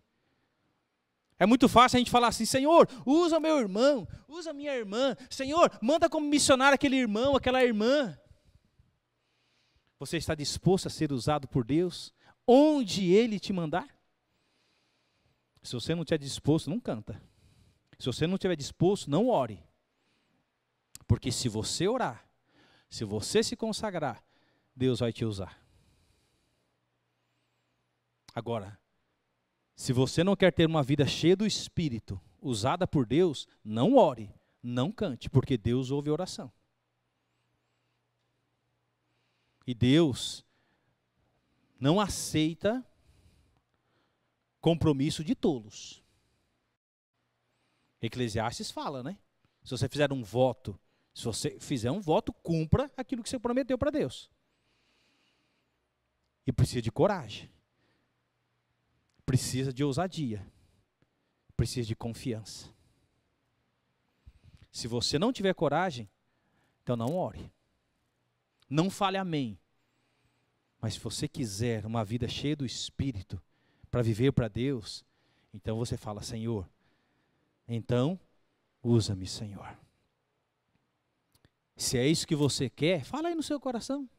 É muito fácil a gente falar assim: Senhor, usa meu irmão, usa minha irmã. Senhor, manda como missionário aquele irmão, aquela irmã. Você está disposto a ser usado por Deus onde Ele te mandar? Se você não estiver disposto, não canta. Se você não estiver disposto, não ore. Porque se você orar, se você se consagrar, Deus vai te usar. Agora, se você não quer ter uma vida cheia do Espírito, usada por Deus, não ore, não cante, porque Deus ouve oração. E Deus não aceita compromisso de tolos. Eclesiastes fala, né? Se você fizer um voto, se você fizer um voto, cumpra aquilo que você prometeu para Deus. E precisa de coragem. Precisa de ousadia. Precisa de confiança. Se você não tiver coragem, então não ore. Não fale amém. Mas se você quiser uma vida cheia do Espírito, para viver para Deus, então você fala, Senhor, então usa-me, Senhor. Se é isso que você quer, fala aí no seu coração.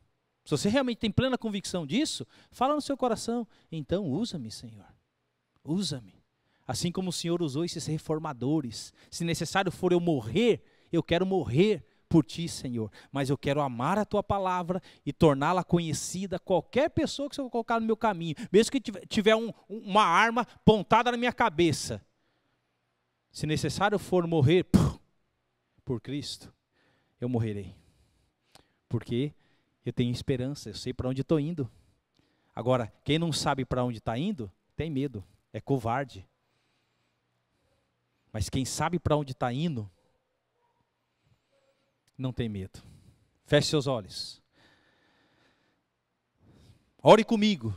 Se você realmente tem plena convicção disso, fala no seu coração, então usa-me, Senhor. Usa-me. Assim como o Senhor usou esses reformadores. Se necessário for eu morrer, eu quero morrer por Ti, Senhor. Mas eu quero amar a Tua palavra e torná-la conhecida a qualquer pessoa que você colocar no meu caminho. Mesmo que tiver uma arma apontada na minha cabeça. Se necessário for morrer por Cristo, eu morrerei. Porque eu tenho esperança, eu sei para onde estou indo. Agora, quem não sabe para onde está indo, tem medo, é covarde. Mas quem sabe para onde está indo, não tem medo. Feche seus olhos. Ore comigo.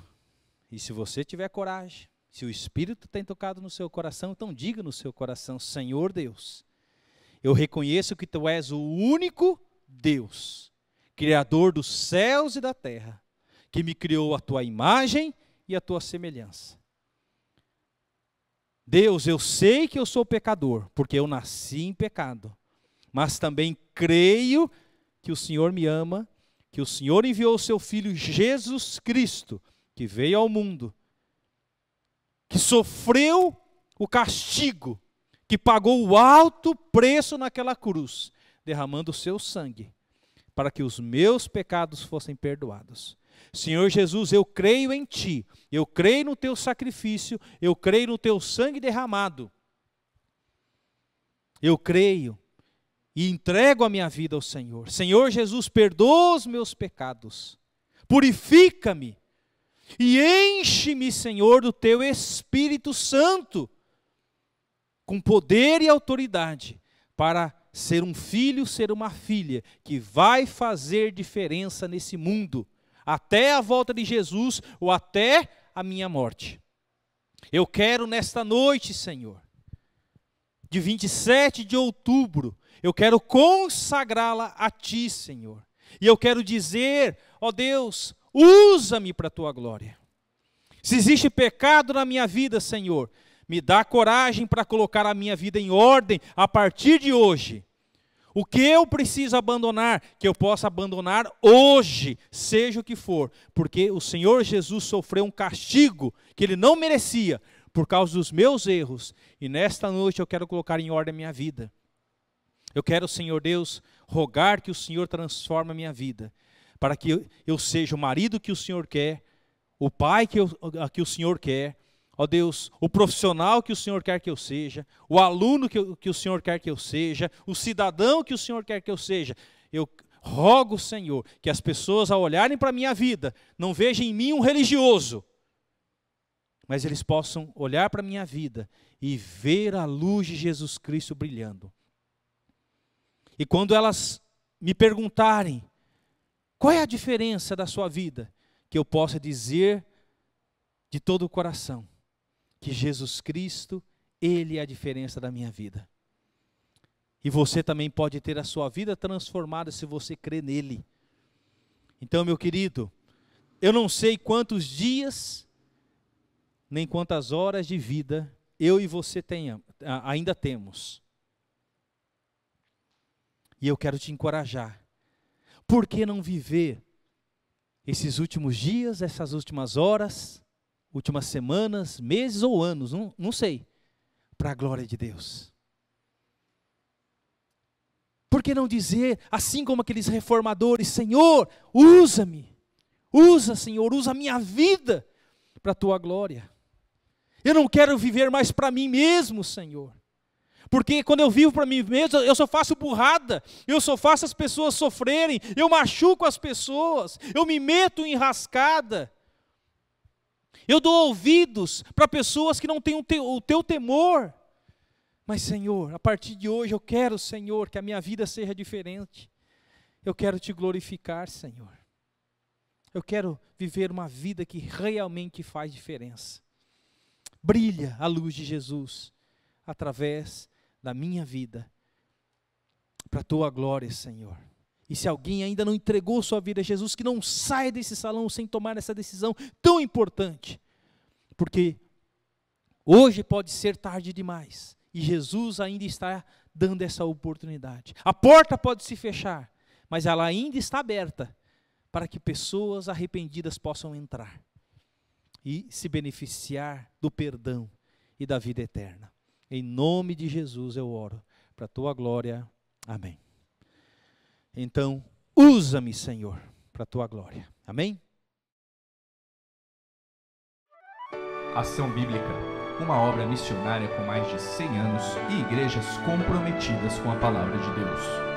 E se você tiver coragem, se o Espírito tem tocado no seu coração, então diga no seu coração, Senhor Deus, eu reconheço que Tu és o único Deus, Criador dos céus e da terra, que me criou a Tua imagem e a Tua semelhança. Deus, eu sei que eu sou pecador, porque eu nasci em pecado, mas também creio que o Senhor me ama, que o Senhor enviou o Seu Filho Jesus Cristo, que veio ao mundo, que sofreu o castigo, que pagou o alto preço naquela cruz, derramando o Seu sangue, para que os meus pecados fossem perdoados. Senhor Jesus, eu creio em Ti, eu creio no Teu sacrifício, eu creio no Teu sangue derramado. Eu creio e entrego a minha vida ao Senhor. Senhor Jesus, perdoa os meus pecados, purifica-me e enche-me, Senhor, do Teu Espírito Santo, com poder e autoridade, para ser um filho, ser uma filha, que vai fazer diferença nesse mundo, até a volta de Jesus, ou até a minha morte. Eu quero nesta noite, Senhor, de 27 de outubro, eu quero consagrá-la a Ti, Senhor. E eu quero dizer, ó Deus, usa-me para a Tua glória. Se existe pecado na minha vida, Senhor, me dá coragem para colocar a minha vida em ordem a partir de hoje. O que eu preciso abandonar, que eu possa abandonar hoje, seja o que for, porque o Senhor Jesus sofreu um castigo que Ele não merecia por causa dos meus erros, e nesta noite eu quero colocar em ordem a minha vida. Eu quero, Senhor Deus, rogar que o Senhor transforme a minha vida, para que eu seja o marido que o Senhor quer, o pai que o Senhor quer, ó Deus, o profissional que o Senhor quer que eu seja, o aluno que o Senhor quer que eu seja, o cidadão que o Senhor quer que eu seja. Eu rogo, Senhor, que as pessoas ao olharem para a minha vida, não vejam em mim um religioso, mas eles possam olhar para a minha vida e ver a luz de Jesus Cristo brilhando. E quando elas me perguntarem, qual é a diferença da sua vida? Que eu possa dizer de todo o coração, que Jesus Cristo, Ele é a diferença da minha vida. E você também pode ter a sua vida transformada se você crer nele. Então, meu querido, eu não sei quantos dias, nem quantas horas de vida eu e você ainda temos. E eu quero te encorajar. Por que não viver esses últimos dias, essas últimas horas, últimas semanas, meses ou anos, não sei, para a glória de Deus? Por que não dizer, assim como aqueles reformadores, Senhor, usa-me, Senhor, usa a minha vida para a Tua glória. Eu não quero viver mais para mim mesmo, Senhor. Porque quando eu vivo para mim mesmo, eu só faço burrada, eu só faço as pessoas sofrerem, eu machuco as pessoas, eu me meto em enrascada. Eu dou ouvidos para pessoas que não têm o teu temor. Mas, Senhor, a partir de hoje eu quero, Senhor, que a minha vida seja diferente. Eu quero te glorificar, Senhor. Eu quero viver uma vida que realmente faz diferença. Brilha a luz de Jesus através da minha vida, para a tua glória, Senhor. E se alguém ainda não entregou sua vida a Jesus, que não saia desse salão sem tomar essa decisão tão importante, porque hoje pode ser tarde demais, e Jesus ainda está dando essa oportunidade. A porta pode se fechar, mas ela ainda está aberta, para que pessoas arrependidas possam entrar, e se beneficiar do perdão e da vida eterna. Em nome de Jesus eu oro, para a tua glória, amém. Então, usa-me, Senhor, para a tua glória. Amém? Ação Bíblica, uma obra missionária com mais de 100 anos e igrejas comprometidas com a palavra de Deus.